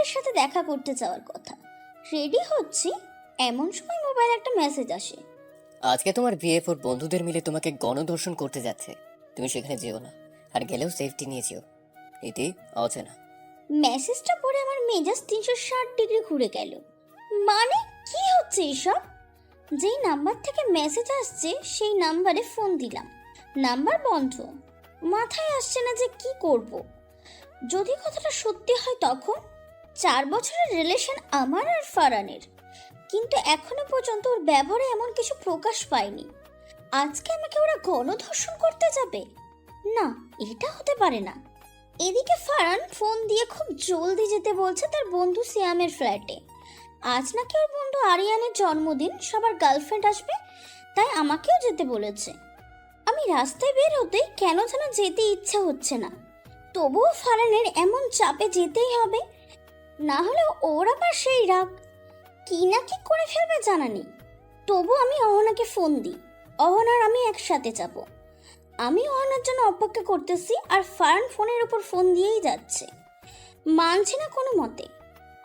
ফ্রেন্ডের সাথে দেখা করতে যাওয়ার কথা। রেডি হচ্ছি, এমন সময় মোবাইলে একটা মেসেজ আসে। আজকে তোমার বিএফ ওর বন্ধুদের মিলে তোমাকে গণধর্ষণ করতে যাচ্ছে, তুমি সেখানে যেও না, আর গেলেও সেফটি নিয়ে যেও। এটি অচেনা। মেসেজটা পড়ে আমার মেজাজ 360 ডিগ্রি ঘুরে গেল। মানে কি হচ্ছে এসব? যেই নাম্বার থেকে মেসেজ আসছে সেই নাম্বারে ফোন দিলাম, নাম্বার বন্ধ। মাথায় আসছে না যে কি করব। যদি কথাটা সত্যি হয় তখন 4 বছরের রিলেশন আমার আর ফারানের, কিন্তু এখনো পর্যন্ত ওর ব্যবহারে এমন কিছু প্রকাশ পায়নি। আজকে আমাকে ওরা গণধর্ষণ করতে যাবে? না, এটা হতে পারে না। এদিকে ফারান ফোন দিয়ে খুব জলদি যেতে বলছে তার বন্ধু সিয়ামের ফ্ল্যাটে। আজ নাকি ওর বন্ধু আরিয়ানের জন্মদিন, সবার গার্লফ্রেন্ড আসবে, তাই আমাকেও যেতে বলেছে। আমি রাস্তায় বের হতেই কেন যেন যেতে ইচ্ছা হচ্ছে না, তবুও ফারানের এমন চাপে যেতেই হবে, না হলে ওর আবার সেই রাগ কি না কি করে ফেলবে জানা নেই। তবু আমি অহনাকে ফোন দিই, অহনার আমি একসাথে যাব। আমি অহনার জন্য অপেক্ষা করতেছি আর ফারান ফোনের উপর ফোন দিয়েই যাচ্ছে। মানছি না কোনো মতে,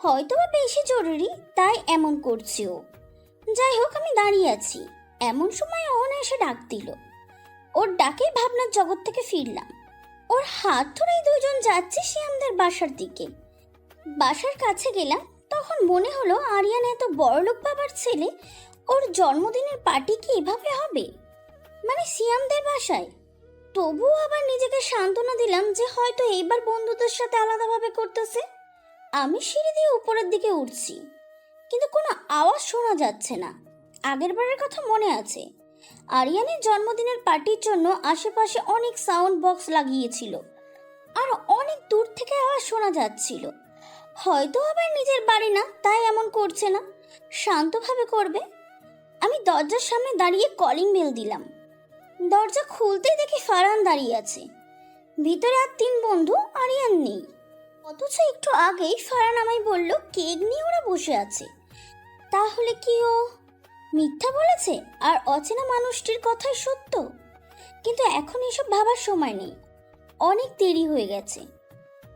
হয়তো বা বেশি জরুরি তাই এমন করছি ও। যাই হোক, আমি দাঁড়িয়ে আছি, এমন সময় অহনা এসে ডাক দিল। ওর ডাকেই ভাবনার জগৎ থেকে ফিরলাম। ওর হাত ধরেই দুজন যাচ্ছি শিয়ামদের বাসার দিকে। বাসার কাছে গেলাম, তখন মনে হলো আরিয়ান এত বড়লোক বাবার ছেলে, ওর জন্মদিনের পার্টি কি এভাবে হবে, মানে সিয়ামদের বাসায়। তবুও আবার নিজেকে সান্ত্বনা দিলাম যে হয়তো এইবার বন্ধুদের সাথে আলাদাভাবে করতেছে। আমি সিঁড়ি দিয়ে উপরের দিকে উঠছি, কিন্তু কোনো আওয়াজ শোনা যাচ্ছে না। আগের বারের কথা মনে আছে, আরিয়ানের জন্মদিনের পার্টির জন্য আশেপাশে অনেক সাউন্ড বক্স লাগিয়েছিল, আর অনেক দূর থেকে আওয়াজ শোনা যাচ্ছিল। হয়তো আবার নিজের বাড়ি না তাই এমন করছে না, শান্তভাবে করবে। আমি দরজার সামনে দাঁড়িয়ে কলিং বেল দিলাম। দরজা খুলতেই দেখি ফারহান দাঁড়িয়ে আছে, ভিতরে আর 3 বন্ধু, আরিয়ান নেই। অথচ একটু আগেই ফারহান আমায় বলল কেক নিয়ে ওরা বসে আছে। তাহলে কি ও মিথ্যা বলেছে আর অচেনা মানুষটির কথাই সত্য? কিন্তু এখন এসব ভাবার সময় নেই, অনেক দেরি হয়ে গেছে।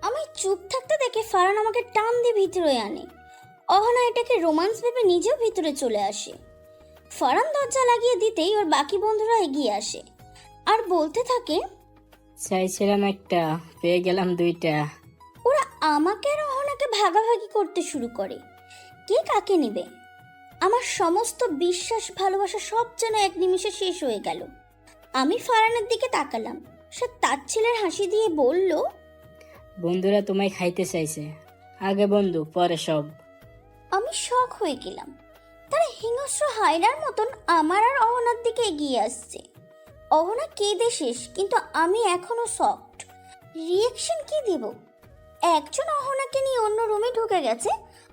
আমি চুপ থাকতে দেখে ফারহান আমাকে টান দিয়ে ভিতরে আনে। অহনা এটাকে রোমান্স ভেবে নিজেও ভিতরে চলে আসে। ফারহান দরজা লাগিয়ে দিতেই ওর বাকি বন্ধুরা এগিয়ে আসে আর বলতে থাকে, চাইছিলাম একটা, পেয়ে গেলাম 2টা। ওরা আমাকে আর অহনাকে ভাগাভাগি করতে শুরু করে, কে কাকে নেবে। আমার সমস্ত বিশ্বাস ভালোবাসা সব যেন এক নিমিষে শেষ হয়ে গেল। আমি ফারহানের দিকে তাকালাম, সে তাচ্ছিলের হাসি দিয়ে বলল, বন্ধুরা তোমায় খাইতে চাইছে, আগে বন্ধু পরে সব। আমি শক হয়ে গেলাম। তারা হিংস্র হায়নার মতন আমার আর অহনার দিকে এগিয়ে আসছে। অহনা কেঁদে শেষ, কিন্তু আমি এখনো সফট। রিয়াকশন কি দেব? একজন অহনাকে নিয়ে অন্য রুমে ঢুকে গেছে,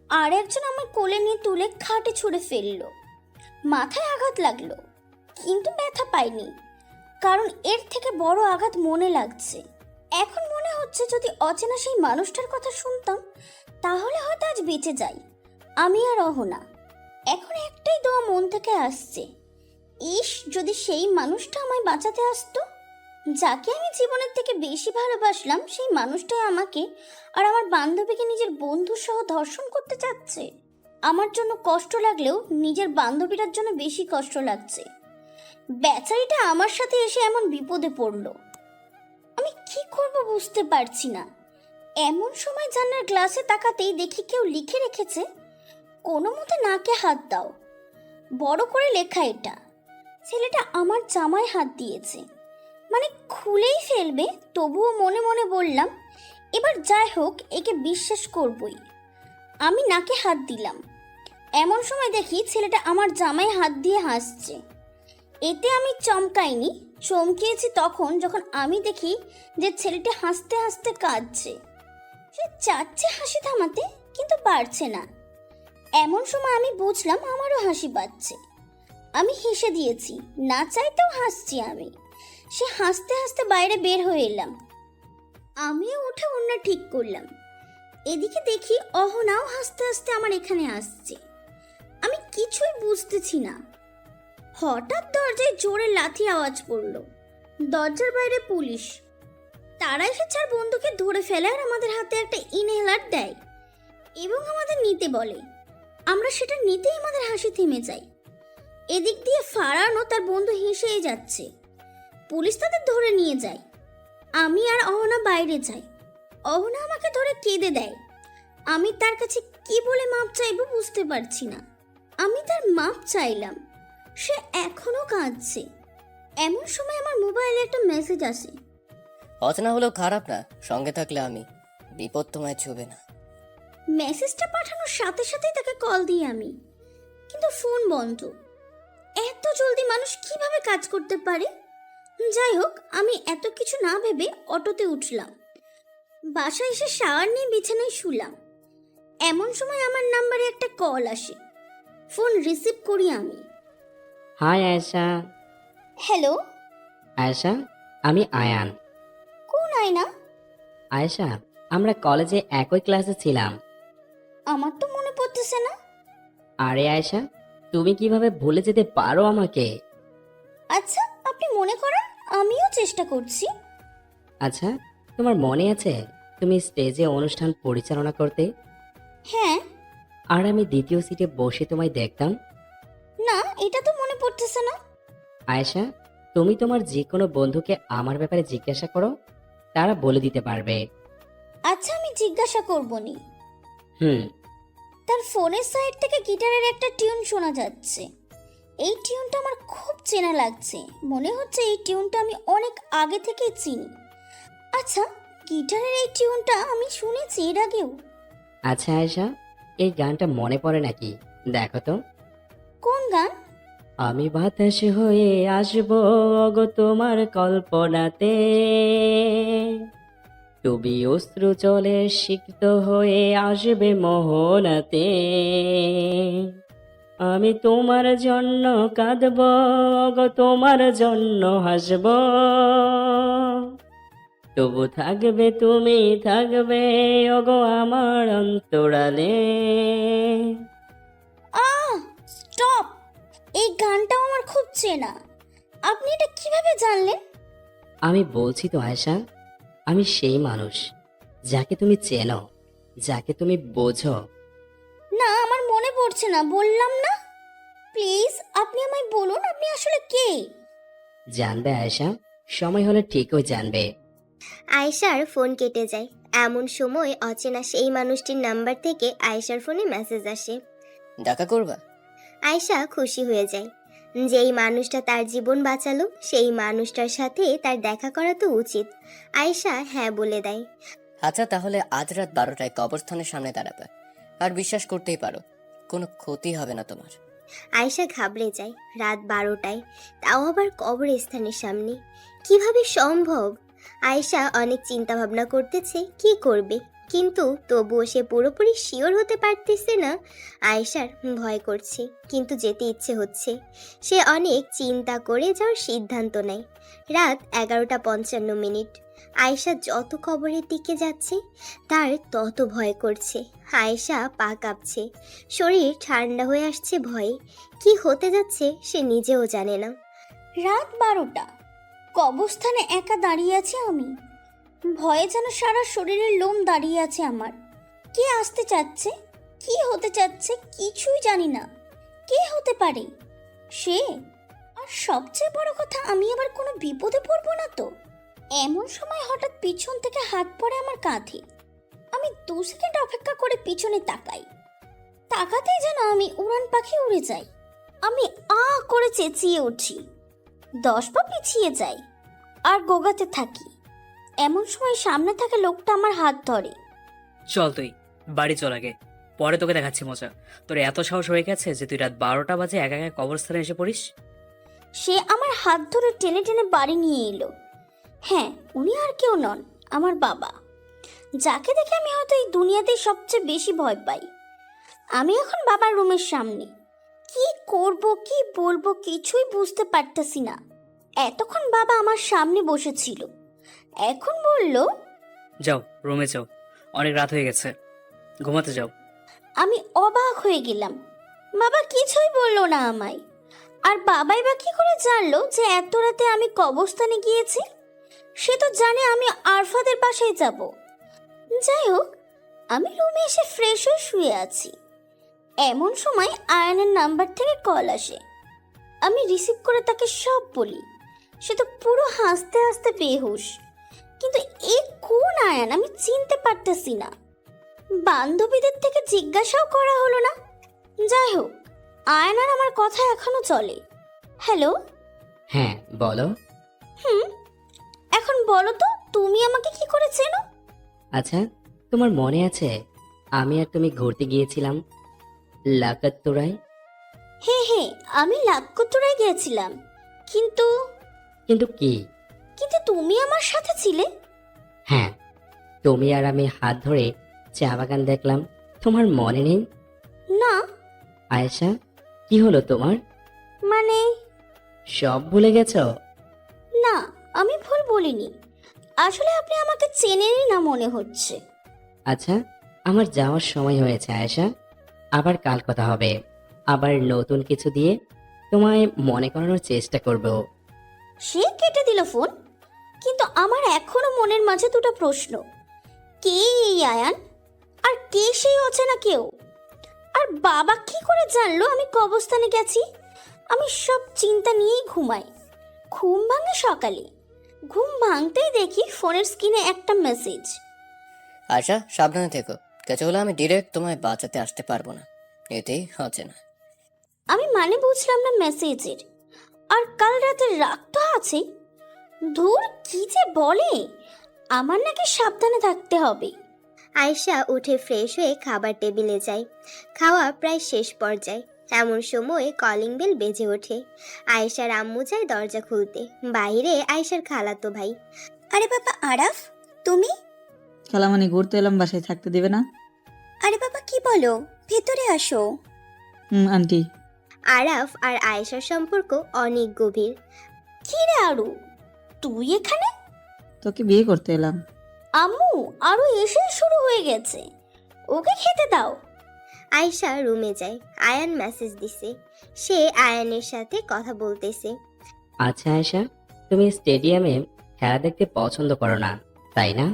আর একজন আমার কোলে নিয়ে তুলে খাটে ছুঁড়ে ফেললো। মাথায় আঘাত লাগলো, কিন্তু ব্যথা পাইনি, কারণ এর থেকে বড় আঘাত মনে লাগছে। এখন মনে হচ্ছে যদি অচেনা সেই মানুষটার কথা শুনতাম তাহলে হয়তো আজ বেঁচে যাই আমি আর অহনা। এখন একটাই দোয়া মন থেকে আসছে, ইস যদি সেই মানুষটা আমায় বাঁচাতে আসতো। যাকে আমি জীবনের থেকে বেশি ভালোবাসলাম সেই মানুষটাই আমাকে আর আমার বান্ধবীকে নিজের বন্ধু সহ ধর্ষণ করতে চাচ্ছে। আমার জন্য কষ্ট লাগলেও নিজের বান্ধবীটার জন্য বেশি কষ্ট লাগছে। বেচারিটা আমার সাথে এসে এমন বিপদে পড়লো, আমি কি করব বুঝতে পারছি না। এমন সময় জান্নার গ্লাসে তাকাতেই দেখি কেউ লিখে রেখেছে, কোনো মতে নাকে হাত দাও। বড় করে লেখা এটা। ছেলেটা আমার জামায় হাত দিয়েছে, মানে খুলেই ফেলবে। তবুও মনে মনে বললাম এবার যাই হোক একে বিশ্বাস করবই। আমি নাকে হাত দিলাম, এমন সময় দেখি ছেলেটা আমার জামায় হাত দিয়ে হাসছে। এতে আমি চমকাইনি, চমকিয়েছি তখন যখন আমি দেখি যে ছেলেটি হাসতে হাসতে কাঁদছে। সে চাচ্ছে হাসি থামাতে কিন্তু পারছে না। এমন সময় আমি বুঝলাম আমারও হাসি পাচ্ছে। আমি হেসে দিয়েছি, না চাইতেও হাসছি আমি। সে হাসতে হাসতে বাইরে বের হয়ে এলাম। আমিও উঠে অন্য ঠিক করলাম। এদিকে দেখি অহনাও হাসতে হাসতে আমার এখানে আসছে। আমি কিছুই বুঝতেছি না। হঠাৎ দরজায় জোরে লাথি আওয়াজ পড়ল। দরজার বাইরে পুলিশ। তারা এসে 4 বন্ধুকে ধরে ফেলে আর আমাদের হাতে একটা ইনহেলার দেয়। এবং আমাদের নিতে বলে। আমরা সেটা নিতেই আমাদের হাসি থেমে যায়। এদিক দিয়ে ফারহান ও তার বন্ধু হেসেই যাচ্ছে। পুলিশ তাদের ধরে নিয়ে যায়। আমি আর অহনা বাইরে যাই। অহনা আমাকে ধরে কেঁদে দেয়। আমি তার কাছে কি বলে মাপ চাইবো বুঝতে পারছি না। আমি তার মাপ চাইলাম, সে এখনো কাঁদছে। এমন সময় আমার মোবাইলে একটা মেসেজ আসে। অচেনা হলেও খারাপ না, সঙ্গে থাকলে আমি, বিপদ তোমায় ছুবে না। মেসেজটা পাঠানোর সাথে সাথেই তাকে কল দিই আমি, কিন্তু ফোন বন্ধ। এত জলদি মানুষ কিভাবে কাজ করতে পারে? যাই হোক, আমি এত কিছু না ভেবে অটোতে উঠলাম। বাসায় এসে শাওয়ার নিয়ে বিছানায় শুলাম। এমন সময় আমার নাম্বারে একটা কল আসে। ফোন রিসিভ করি আমি। হাই আয়েশা। হ্যালো, আয়েশা, আমি আয়ান। কোন আয়না? আয়েশা, আমরা কলেজে একই ক্লাসে ছিলাম। আমার তো মনে পড়তেছে না। আরে আয়েশা, তুমি কিভাবে ভুলে যেতে পারো আমাকে? আচ্ছা, আপনি মনে করেন, আমিও চেষ্টা করছি। আচ্ছা, তোমার মনে আছে তুমি স্টেজে অনুষ্ঠান পরিচালনা করতে, হ্যাঁ। আর আমি দ্বিতীয় সিটে বসে তোমায় দেখতাম? না, এটা তো মনে পড়তেছে না। আয়েশা, তুমি তোমার যে কোনো বন্ধুকে আমার ব্যাপারে জিজ্ঞাসা করো, তারা বলে দিতে পারবে। আচ্ছা, আমি জিজ্ঞাসা করবনি। হুম। তার ফোনের সাইড থেকে গিটারের একটা টিউন শোনা যাচ্ছে। এই টিউনটা আমার খুব চেনা লাগছে। মনে হচ্ছে এই টিউনটা আমি অনেক আগে থেকে চিনি। আচ্ছা, গিটারের এই টিউনটা আমি শুনেছি এর আগেও। আচ্ছা আয়েশা, এই গানটা মনে পড়ে নাকি? দেখো তো। কোন গান? আমি বাতাস হয়ে আসবো গো তোমার কল্পনাতে, তুমি অশ্রু চলে সিক্ত হয়ে আসবে মোহনাতে, আমি তোমার জন্য কাঁদব গো তোমার জন্য হাসব, তবু থাকবে তুমি থাকবে ওগো আমার অন্তরালে। স্টপ! এই গানটাও আমার খুব চেনা। আপনি এটা কিভাবে জানলেন? আমি বলছি তো আয়েশা, আমি সেই মানুষ যাকে তুমি চেনো, যাকে তুমি বোঝো। না, আমার মনে পড়ছে না, বললাম না। প্লিজ আপনি আমায় বলুন, আপনি আসলে কে? জানবে আয়েশা, সময় হলে ঠিকই জানবে। আয়েশার ফোন কেটে যায়। এমন সময় অচেনা সেই মানুষটির নাম্বার থেকে আয়েশার ফোনে মেসেজ আসে। দেখা করবা? আয়েশা খুশি হয়ে যায়। যেই মানুষটা তার জীবন বাঁচালো সেই মানুষটার সাথে তার দেখা করা তো উচিত। আয়েশা হ্যাঁ বলে দেয়। আচ্ছা, তাহলে আজ রাত 12টায় কবরস্থানের সামনে দাঁড়াবে। আর বিশ্বাস করতেই পারো, কোনো ক্ষতি হবে না তোমার। আয়েশা ঘাবড়ে যায়। রাত 12টায়, তাও আবার কবরস্থানের সামনে, কিভাবে সম্ভব? আয়েশা অনেক চিন্তা ভাবনা করতেছে কি করবে, কিন্তু তবুও সে পুরোপুরি শিওর হতে পারতেছে না। আয়েশার ভয় করছে, কিন্তু যেতে ইচ্ছে হচ্ছে। সে অনেক চিন্তা করে যাওয়ার সিদ্ধান্ত নেয়। রাত 11:55। আয়েশা যত কবরের দিকে যাচ্ছে তার তত ভয় করছে। আয়েশা পা কাঁপছে, শরীর ঠান্ডা হয়ে আসছে ভয়ে। কি হতে যাচ্ছে সে নিজেও জানে না। রাত 12টা, কবরস্থানে একা দাঁড়িয়ে আছি আমি। ভয়ে যেন সারা শরীরের লোম দাঁড়িয়ে আছে আমার। কে আসতে চাচ্ছে, কি হতে চাচ্ছে কিছুই জানি না। কে হতে পারে সে? আর সবচেয়ে বড় কথা, আমি আবার কোনো বিপদে পড়বো না তো? এমন সময় হঠাৎ পিছন থেকে হাত পড়ে আমার কাঁধে। আমি 2 সেকেন্ড অপেক্ষা করে পিছনে তাকাই। তাকাতেই যেন আমি উড়ান পাখি উড়ে যাই। আমি আ করে চেঁচিয়ে উঠি, 10 পা পিছিয়ে যাই আর গোগাতে থাকি। এমন সময় সামনে থাকা লোকটা আমার হাত ধরে। চল তুই বাড়ি চল আগে, পরে তোকে দেখাচ্ছি মজা। তোর এত সাহস হয়ে গেছে যে তুই রাত 12টা বাজে একা একা কবরস্থানে এসে পড়িস? সে আমার হাত ধরে টেনে টেনে বাড়ি নিয়ে এলো। হ্যাঁ, উনি আর কেউ নন, আমার বাবা, যাকে দেখে আমি হয়তো এই দুনিয়াতে সবচেয়ে বেশি ভয় পাই। আমি এখন বাবার রুমের সামনে। কি করব, কি বলবো কিছুই বুঝতে পারতেছি না। এতক্ষণ বাবা আমার সামনে বসেছিল, এখন বলল যাও রুমে যাও, অনেক রাত হয়ে গেছে, ঘুমাতে যাও। আমি অবাক হয়ে গেলাম। বাবা কিছুই বললো না আমায়। আর বাবাই বা কি করে জানলো যে এত রাতে আমি কবরস্থানে গিয়েছি? সে তো জানে আমি আরফাদের বাসায় যাব। যাই হোক, আমি রুমে এসে ফ্রেশ হয়ে শুয়ে আছি। এমন সময় আয়ানের নাম্বার থেকে কল আসে। আমি রিসিভ করে তাকে সব বলি। সে তো পুরো হাসতে হাসতে বেহুশ। কিন্তু এ কোন আয়ান আমি চিনতে পারতেছি না। বান্ধবীদের থেকে জিজ্ঞাসাও করা হলো না। যাই হোক, আয়ান আর আমার কথা এখনো চলে। হ্যালো। হ্যাঁ বলো। এখন বলো তো, তুমি আমাকে কি করে চেনো? আচ্ছা, তোমার মনে আছে আমি আর তুমি ঘুরতে গিয়েছিলাম লাকাত্তরায়? হ্যাঁ হ্যাঁ, আমি লাক্কতুরায় গিয়েছিলাম। কিন্তু কিন্তু কি? কিন্তু তুমি আমার সাথে ছিলে। হ্যাঁ, তুমি আর আমি হাত ধরে চা বাগান দেখলাম, তোমার মনে নেই? না আয়েশা, কি হলো তোমার? মানে সব ভুলে গেছো? না, আমি ভুল বলিনি। আসলে আপনি আমাকে চেনেনই না মনে হচ্ছে। আচ্ছা, আমার যাওয়ার সময় হয়েছে আয়েশা, আবার কাল কথা হবে। আবার নতুন কিছু দিয়ে তোমায় মনে করানোর চেষ্টা করব। সে কেটে দিল ফোন। কিন্তু আমার এখনো মনের মাঝে দুটো প্রশ্ন। কে এই আয়ান? আর কে সেই অচেনা কেউ? আর বাবা কি করে জানলো আমি কবরস্থানে গেছি? আমি সব চিন্তা নিয়েই ঘুমাই। ঘুম ভাঙে সকালে। ঘুম ভাঙতেই দেখি ফোনের স্ক্রিনে একটা মেসেজ। আয়শা, সাবধানে থেকো। কিছু হলে আমি ডিরেক্ট তোমায় বাঁচাতে আসতে পারবো না। এতেই হচ্ছে না। আমি মানে বুঝলাম না মেসেজের। আর কাল রাতের রাগ তো আছে। ধুর, কি যে বলে! আমার নাকি সাবধানে থাকতে হবে। আয়েশা উঠে ফ্রেশ হয়ে খাবার টেবিলে যায়। খাওয়া প্রায় শেষ পর্যায়ে। এমন সময় কলিং বেল বেজে ওঠে। আয়েশার আম্মু যায় দরজা খুলতে। বাইরে আয়েশার খালাতো ভাই। আরে বাবা আরাফ, তুমি? খালামানি ঘুরতে এলাম, বাসায় থাকতে দেবে না? আরে বাবা কি বলো, ভেতরে আসো। আন্টি। আরাফ আর আয়েশার সম্পর্ক অনেক গভীর। কি রে আরু, তুই এখানে? তোকে বিয়ে করতে এলাম। আম্মু, আরু এসে শুরু হয়ে গেছে। ওকে খেতে দাও। আয়েশা রুমে যায়। আয়ান মেসেজ দিছে। সে আয়ানের সাথে কথা বলতেছে। আচ্ছা আয়েশা, তুমি স্টেডিয়ামে খেলা দেখতে পছন্দ করো না, তাই না?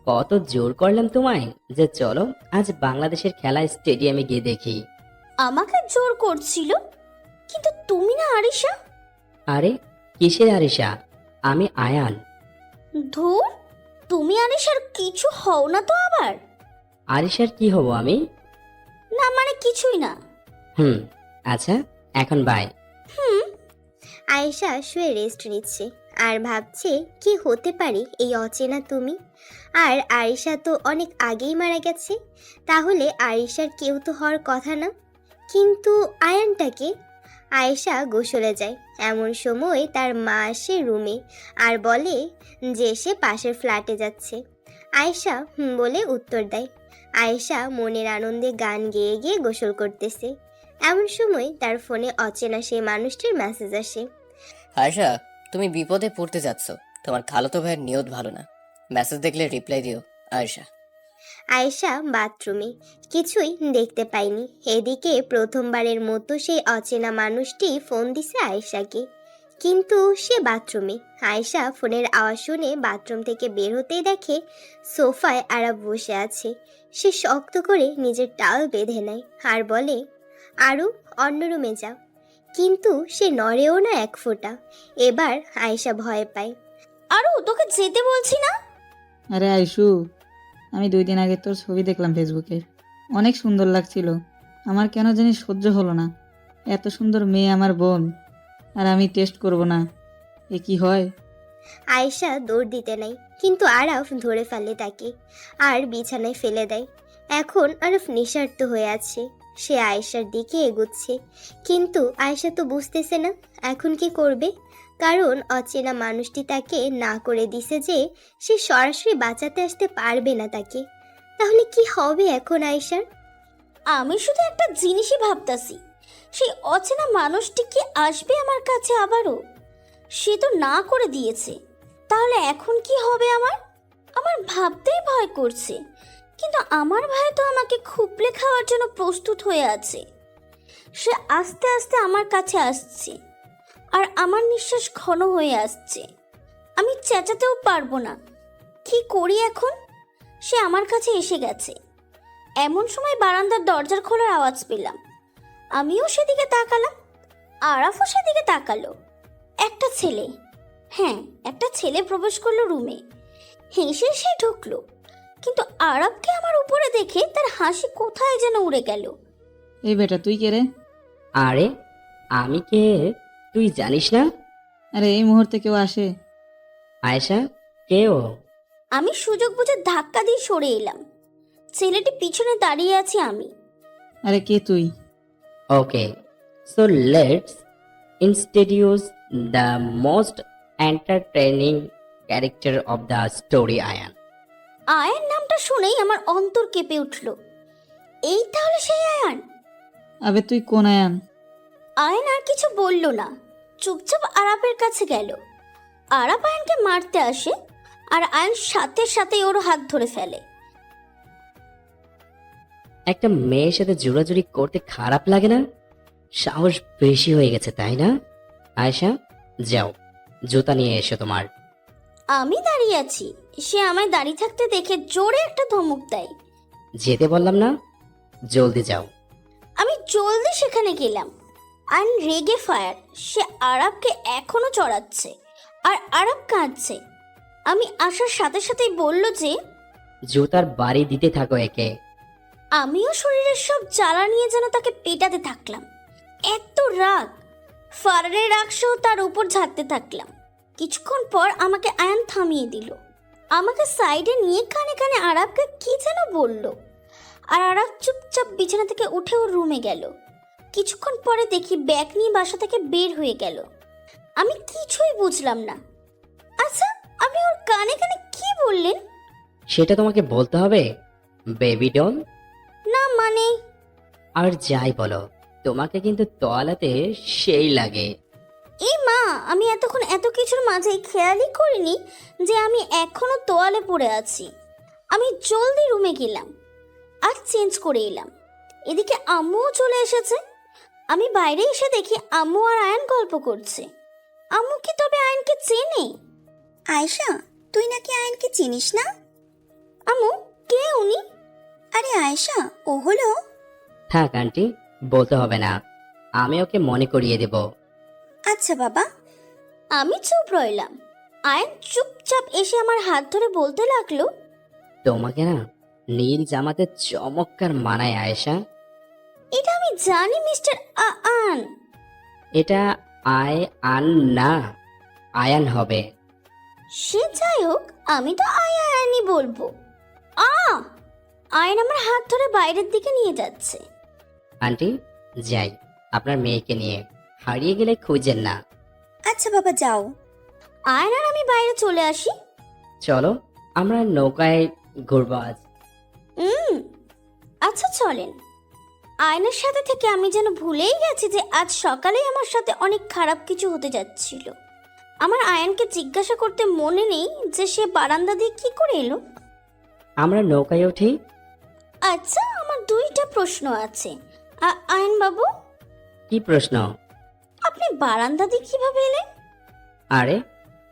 কত জোর করলাম তোমায় যে চলো আজ বাংলাদেশের খেলা স্টেডিয়ামে গিয়ে দেখি। আমাকে জোর করছিল, কিন্তু তুমি না আরিশা। আরে কিসের আরিশা? আমি আয়ান। ধুর, তুমি আরিশার কিছু হও না তো আবার? আরিশার কি হব আমি? না মানে কিছুই না। আচ্ছা, এখন বাই। আয়েশা শুয়ে রেস্ট নিচ্ছে আর ভাবছে কি হতে পারে এই অচেনা তুমি। আর আয়েশা তো অনেক আগেই মারা গেছে। তাহলে আয়েশার কেউ তো হওয়ার কথা না। কিন্তু আয়ানটাকে। আয়েশা গোসলে যায়। এমন সময় তার মা আসে রুমে আর বলে যে সে পাশের ফ্ল্যাটে যাচ্ছে। আয়েশা বলে উত্তর দেয়। আয়েশা মনের আনন্দে গান গেয়ে গিয়ে গোসল করতেছে। এমন সময় তার ফোনে অচেনা সেই মানুষটির মেসেজ আসে। আয়শা, তুমি বিপদে পড়তে যাচ্ছ। তোমার খালাতো ভাইয়ের নিয়ত ভালো না। মেসেজ দেখলে রিপ্লাই দিও। আয়শা। আয়েশা বাথরুমে, কিছুই দেখতে পায়নি। এদিকে প্রথমবারের মতো সেই অচেনা মানুষটি ফোন দিছে আয়েশাকে। কিন্তু সে বাথরুমে। আয়েশা ফোনের আওয়াজ শুনে বাথরুম থেকে বের হতেই দেখে সোফায় আরাফ বসে আছে। সে শক্ত করে নিজের টাল বেঁধে নেয় আর বলে, আরু অন্য রুমে যাও। কিন্তু সে নড়েও না এক ফোঁটা। এবার আয়েশা ভয় পায়। আরু, তোকে যেতে বলছি না? আরে আইসু, আমি 2 দিন আগে তোর ছবি দেখলাম ফেসবুকে, অনেক সুন্দর লাগছিল। আমার কেন জানি সহ্য হলো না। এত সুন্দর মেয়ে আমার বোন, আর আমি টেস্ট করব না? এ কি হয়? আয়েশা দৌড় দিতে নাই, কিন্তু আরাফ ধরে ফেলে তাকে আর বিছানায় ফেলে দেয়। এখন আরাফ নিঃস্বার্থ হয়ে আছে। সে আয়েশার দিকে এগুচ্ছে, কিন্তু আয়েশা তো বুঝতেছে না এখন কি করবে। কারণ অচেনা মানুষটি তাকে না করে দিছে যে সে সরাসরি বাঁচাতে আসতে পারবে না তাকে। তাহলে কি হবে এখন আয়েশার? আমি শুধু একটা জিনিসই ভাবতাছি, সেই অচেনা মানুষটি কি আসবে আমার কাছে আবারও? সে তো না করে দিয়েছে। তাহলে এখন কি হবে আমার? আমার ভাবতেই ভয় করছে। কিন্তু আমার ভাই তো আমাকে খুপলে খাওয়ার জন্য প্রস্তুত হয়ে আছে। সে আস্তে আস্তে আমার কাছে আসছে, আর আমার নিঃশ্বাস ঘন হয়ে আসছে। আমি চেঁচাতেও পারবো না। কি করি এখন? সে আমার কাছে এসে গেছে। এমন সময় বারান্দার দরজার খোলার আওয়াজ পেলাম। আমিও সেদিকে তাকালাম, আরাফও সেদিকে তাকালো। একটা ছেলে, হ্যাঁ একটা ছেলে প্রবেশ করলো রুমে। হেসে সে ঢুকলো, কিন্তু আরাফকে আমার উপরে দেখে তার হাসি কোথায় যেন উড়ে গেল। এই বেটা তুই কে রে? আরে আমি কে তুই জানিস না? আরে এই মুহূর্তে কেউ আসে? আয়েশা, কে ও? আমি সুযোগ বুঝে ধাক্কা দিয়ে সরে এলাম। ছেলেটি পিছনে দাঁড়িয়ে আছি আমি। আরে কে তুই? Okay, so let's introduce the most entertaining character of the story, Ayaan. Ayaan নামটা শুনেই আমার অন্তর কেঁপে উঠল। এই তাহলে সেই আয়ান। আবে তুই কোন আয়ান? আয়ান আর কিছু বলল না, চুপচাপ আরাপের কাছে গেল। আরাপ আয়ানকে মারতে আসে, আর আয়ান সাথে সাথে ওর হাত ধরে ফেলে। একটা মেয়ের সাথে জোরাজুরি করতে খারাপ লাগে না? সাহস বেশি হয়ে গেছে তাই না? আয়েশা, যাও জুতা নিয়ে এসো তোমার। আমি দাঁড়িয়ে আছি, সে আমায় দাঁড়িয়ে থাকতে দেখে জোরে একটা ধমক দেয়। যেতে বললাম না, জলদি যাও। আমি জলদি সেখানে গেলাম। আয়ান রেগে ফায়ার, সে আরাপকে এখনো চড়াচ্ছে, আর আরাপ কাঁদছে। আমি আসার সাথে সাথেই বলল যে জুতার বাড়ি দিতে থাকো একে। আমিও শরীরের সব জ্বালা নিয়ে যেন তাকে পেটাতে থাকলাম। এত রাগ, ফারারের রাগ সহ তার উপর ঝাড়তে থাকলাম। কিছুক্ষণ পর আমাকে আয়ান থামিয়ে দিল। আমাকে সাইডে নিয়ে কানে কানে আরাবকে কি যেন বলল, আর আরাব চুপচাপ বিছানা থেকে উঠে ওর রুমে গেল। কিছুক্ষণ পরে দেখি ব্যাগ নিয়ে বাসা থেকে বের হয়ে গেল। আমি কিছুই বুঝলাম না। আচ্ছা, আপনি ওর কানে কানে কি বললেন? সেটা তোমাকে বলতে হবে বেবি ডল? না মানে আর যাই বলো, তোমাকে কিন্তু তোয়ালাতে সেই লাগে। এই মা, আমি এতক্ষণ এত কিছুর মাঝে খেয়ালই করিনি যে আমি এখনো তোয়ালে পড়ে আছি। আমি জলদি রুমে গেলাম আর চেঞ্জ করে এলাম। এদিকে আম্মুও চলে এসেছে। আমি বাইরে এসে দেখি আম্মু আর আয়ান গল্প করছে। আম্মু কি তবে আয়ানকে চেনে? আয়শা, তুই নাকি আয়নকে চিনিস না? আম্মু, কে উনি? আরে আয়শা, ও হলো। থাক আন্টি, বলতে হবে না, আমি ওকে মনে করিয়ে দেব। আচ্ছা বাবা। আমি চুপ রইলাম। আয়ান চুপচাপ এসে আমার হাত ধরে বলতে লাগলো, তোমাকে না নীল জামাতে চমৎকার মানায় আয়েশা। এটা আমি জানি মিস্টার আয়ান। এটা আন না, আয়ান হবে। সে যাই হোক, আমি তো আয়ানই বলবো। আয়ন আমার হাত ধরে বাইরের দিকে নিয়ে যাচ্ছে। আন্টি, যাই আপনার মেয়েকে নিয়ে, হারিয়ে গেলে খুঁজেন না। আচ্ছা বাবা, যাও। আয়ন আর আমি বাইরে চলে আসি। চলো আমরা নৌকায় ঘুরবো আজ। আচ্ছা চলেন। আয়নের সাথে থেকে আমি যেন ভুলেই গেছি যে আজ সকালেই আমার সাথে অনেক খারাপ কিছু হতে যাচ্ছিল। আমার আয়নকে জিজ্ঞাসা করতে মনে নেই যে সে বারান্দা দিয়ে কি করে এলো। আমরা নৌকায় উঠি। আচ্ছা, আমার দুইটা প্রশ্ন আছে। আয়ন বাবু, কি প্রশ্ন? আপনি বারান্দা দিয়ে কিভাবে এলেন? আরে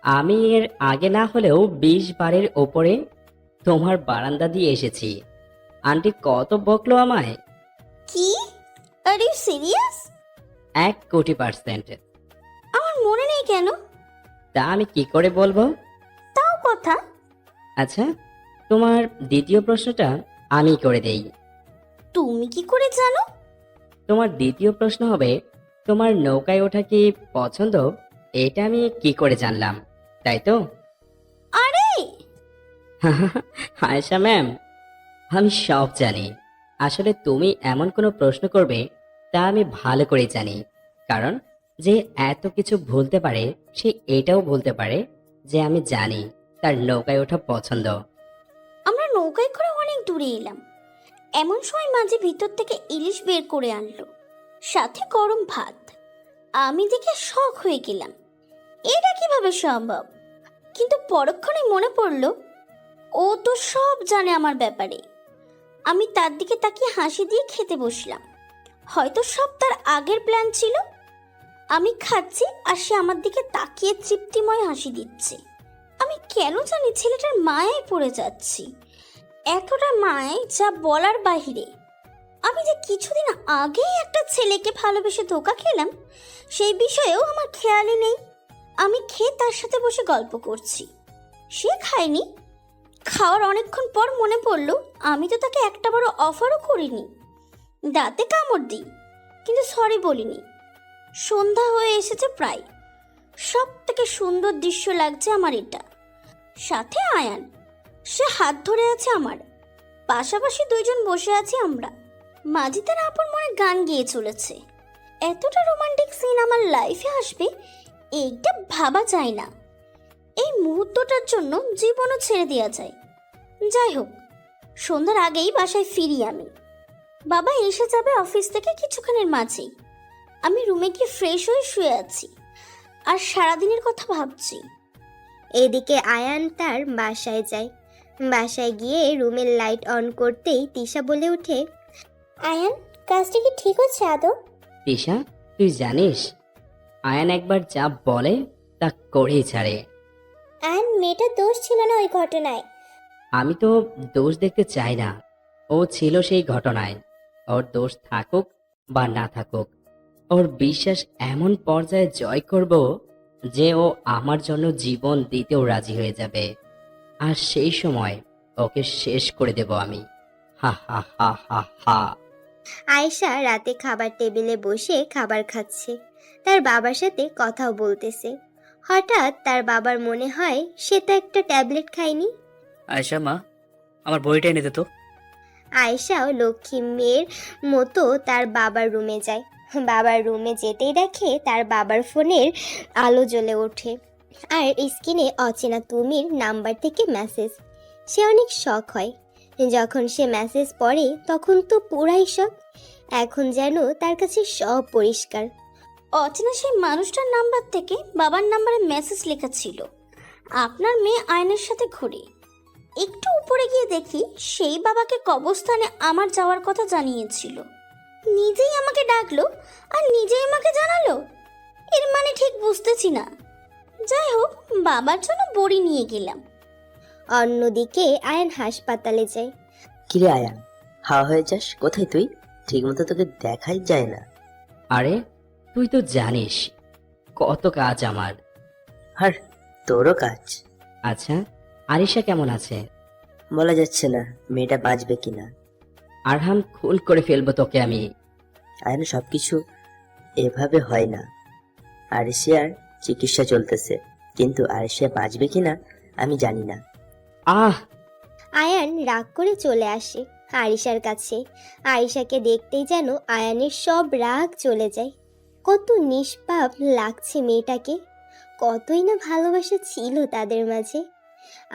আমি এর আগে না হলেও 20 বারের ওপরে তোমার বারান্দা দিয়ে এসেছি। আন্টি কত বকলো আমায়। কি? Are you serious? 1,000,000%। আমার মনে নেই কেন? তা আমি কি করে বলবো? তাও কথা। আচ্ছা, তোমার দ্বিতীয় প্রশ্নটা আমি করে দেই। তুমি কি করে জানো? তোমার দ্বিতীয় প্রশ্ন হবে, তোমার নৌকায় ওঠা কি পছন্দ? এটা আমি কি করে জানলাম, তাই তো? আরে আয়েশা ম্যাম, আমি সব জানি। আসলে তুমি এমন কোনো প্রশ্ন করবে তা আমি ভালো করে জানি, কারণ যে এত কিছু ভুলতে পারে সে এটাও বলতে পারে যে আমি জানি তার নৌকায় ওঠা পছন্দ। আমরা নৌকায় করে অনেক দূরে এলাম। এমন সময় মাঝে ভিতর থেকে ইলিশ বের করে আনলো, সাথে গরম ভাত। আমি দেখে শক হয়ে গেলাম, এটা কিভাবে সম্ভব? কিন্তু পরক্ষণে মনে পড়লো ও তো সব জানে আমার ব্যাপারে। আমি তার দিকে তাকিয়ে হাসি দিয়ে খেতে বসলাম। হয়তো সব তার আগের প্ল্যান ছিল। আমি খাচ্ছি আর সে আমার দিকে তাকিয়ে তৃপ্তিময় হাসি দিচ্ছে। আমি কেন জানি ছেলেটার মায়ায় পড়ে যাচ্ছি। এতটা মায় যা বলার বাহিরে। আমি যে কিছুদিন আগেই একটা ছেলেকে ভালোবেসে ধোঁকা খেলাম, সেই বিষয়েও আমার খেয়ালই নেই। আমি খেয়ে তার সাথে বসে গল্প করছি, সে খায়নি। খাওয়ার অনেকক্ষণ পর মনে পড়ল আমি তো তাকে একটা বড় অফারও করিনি। দাঁতে কামড় দিই, কিন্তু সরি বলিনি। সন্ধ্যা হয়ে এসেছে প্রায়। সব থেকে সুন্দর দৃশ্য লাগছে আমার এটা। সাথে আয়ান, সে হাত ধরে আছে আমার। পাশাপাশি দুইজন বসে আছি আমরা। মাঝি তার আপন মনে গান গেয়ে চলেছে। এতটা রোমান্টিক সিন আমার লাইফে আসবে এইটা ভাবা যায় না। এই মুহূর্তটার জন্য জীবনও ছেড়ে দেওয়া যায়। যাই হোক, সন্ধ্যার আগেই বাসায় ফিরি আমি। বাবা এসে যাবে অফিস থেকে কিছুক্ষণের মাঝেই। আমি রুমে গিয়ে ফ্রেশ হয়ে শুয়ে আছি আর সারাদিনের কথা ভাবছি। এদিকে আয়ান তার বাসায় যায়। বাসায় গিয়ে রুমের লাইট অন করতেই তিশা বলে ওঠে, আয়ান, কাজটা কি ঠিক হচ্ছে আদৌ? তিশা, তুই জানিস আয়ান একবার যা বলে তা করেই ছাড়ে। আয়ান, মেয়েটার দোষ ছিল না ওই ঘটনায়। আমি তো দোষ দেখতে চাই না। ও ছিল সেই ঘটনায়। ওর দোষ থাকুক বা না থাকুক, ওর বিশ্বাস এমন পর্যায়ে জয় করব যে ও আমার জন্য জীবন দিতেও রাজি হয়ে যাবে। আর সেই সময় ওকে শেষ করে দেব আমি। হা হা হা হা হা। আয়েশা রাতে খাবার টেবিলে বসে খাবার খাচ্ছে, তার বাবার সাথে কথাও বলতেছে। হঠাৎ তার বাবার মনে হয় সে তো একটা ট্যাবলেট খায়নি। আয়েশা মা, আমার বইটা এনে দে তো। আয়েশাও লক্ষ্মী মেয়ের মতো তার বাবার রুমে যায়। বাবার রুমে যেতেই দেখে তার বাবার ফোনের আলো জ্বলে ওঠে আর স্ক্রিনে অচেনা তুমির নাম্বার থেকে মেসেজ। সে অনেক শক হয়। যখন সে মেসেজ পড়ে তখন তো পুরাই শক। এখন যেন তার কাছে সব পরিষ্কার। অচেনা সেই মানুষটার নাম্বার থেকে বাবার নাম্বারে মেসেজ লেখা ছিল, আপনার মেয়ে আয়নের সাথে ঘুরে। একটু উপরে গিয়ে দেখি সেই বাবাকে কবরস্থানে আমার যাওয়ার কথা জানিয়েছিল। নিজেই আমাকে ডাকলো আর নিজেই আমাকে জানালো। এর মানে ঠিক বুঝতেছি না। যাই হোক, বাবার জন্য বড়ি নিয়ে গেলাম। অন্যদিকে আয়ান হাসপাতালে যায়। কিরে আয়ান, হাওয়া হয়ে যাস কোথায় তুই? ঠিক মতো তোকে দেখাই যায় না। আরে তুই তো জানিস কত কাজ আমার। আর তোরও কাজ। আচ্ছা, আরিশা কেমন আছে? বলা যাচ্ছে না মেয়েটা বাঁচবে কিনা। আরহাম খুন করে ফেলবো তোকে আমি। আয়ান, সবকিছু এভাবে হয় না। আরিশিয়ার চিকিৎসা চলতেছে, কিন্তু আরিশিয়া বাঁচবে কিনা আমি জানি না। আহ! আয়ান রাগ করে চলে আসে আরিশার কাছে। আরিশাকে দেখতেই যেন আয়ানের সব রাগ চলে যায়। কত নিষ্পাপ লাগছে মেয়েটাকে, কতই না ভালোবাসা ছিল তাদের মাঝে।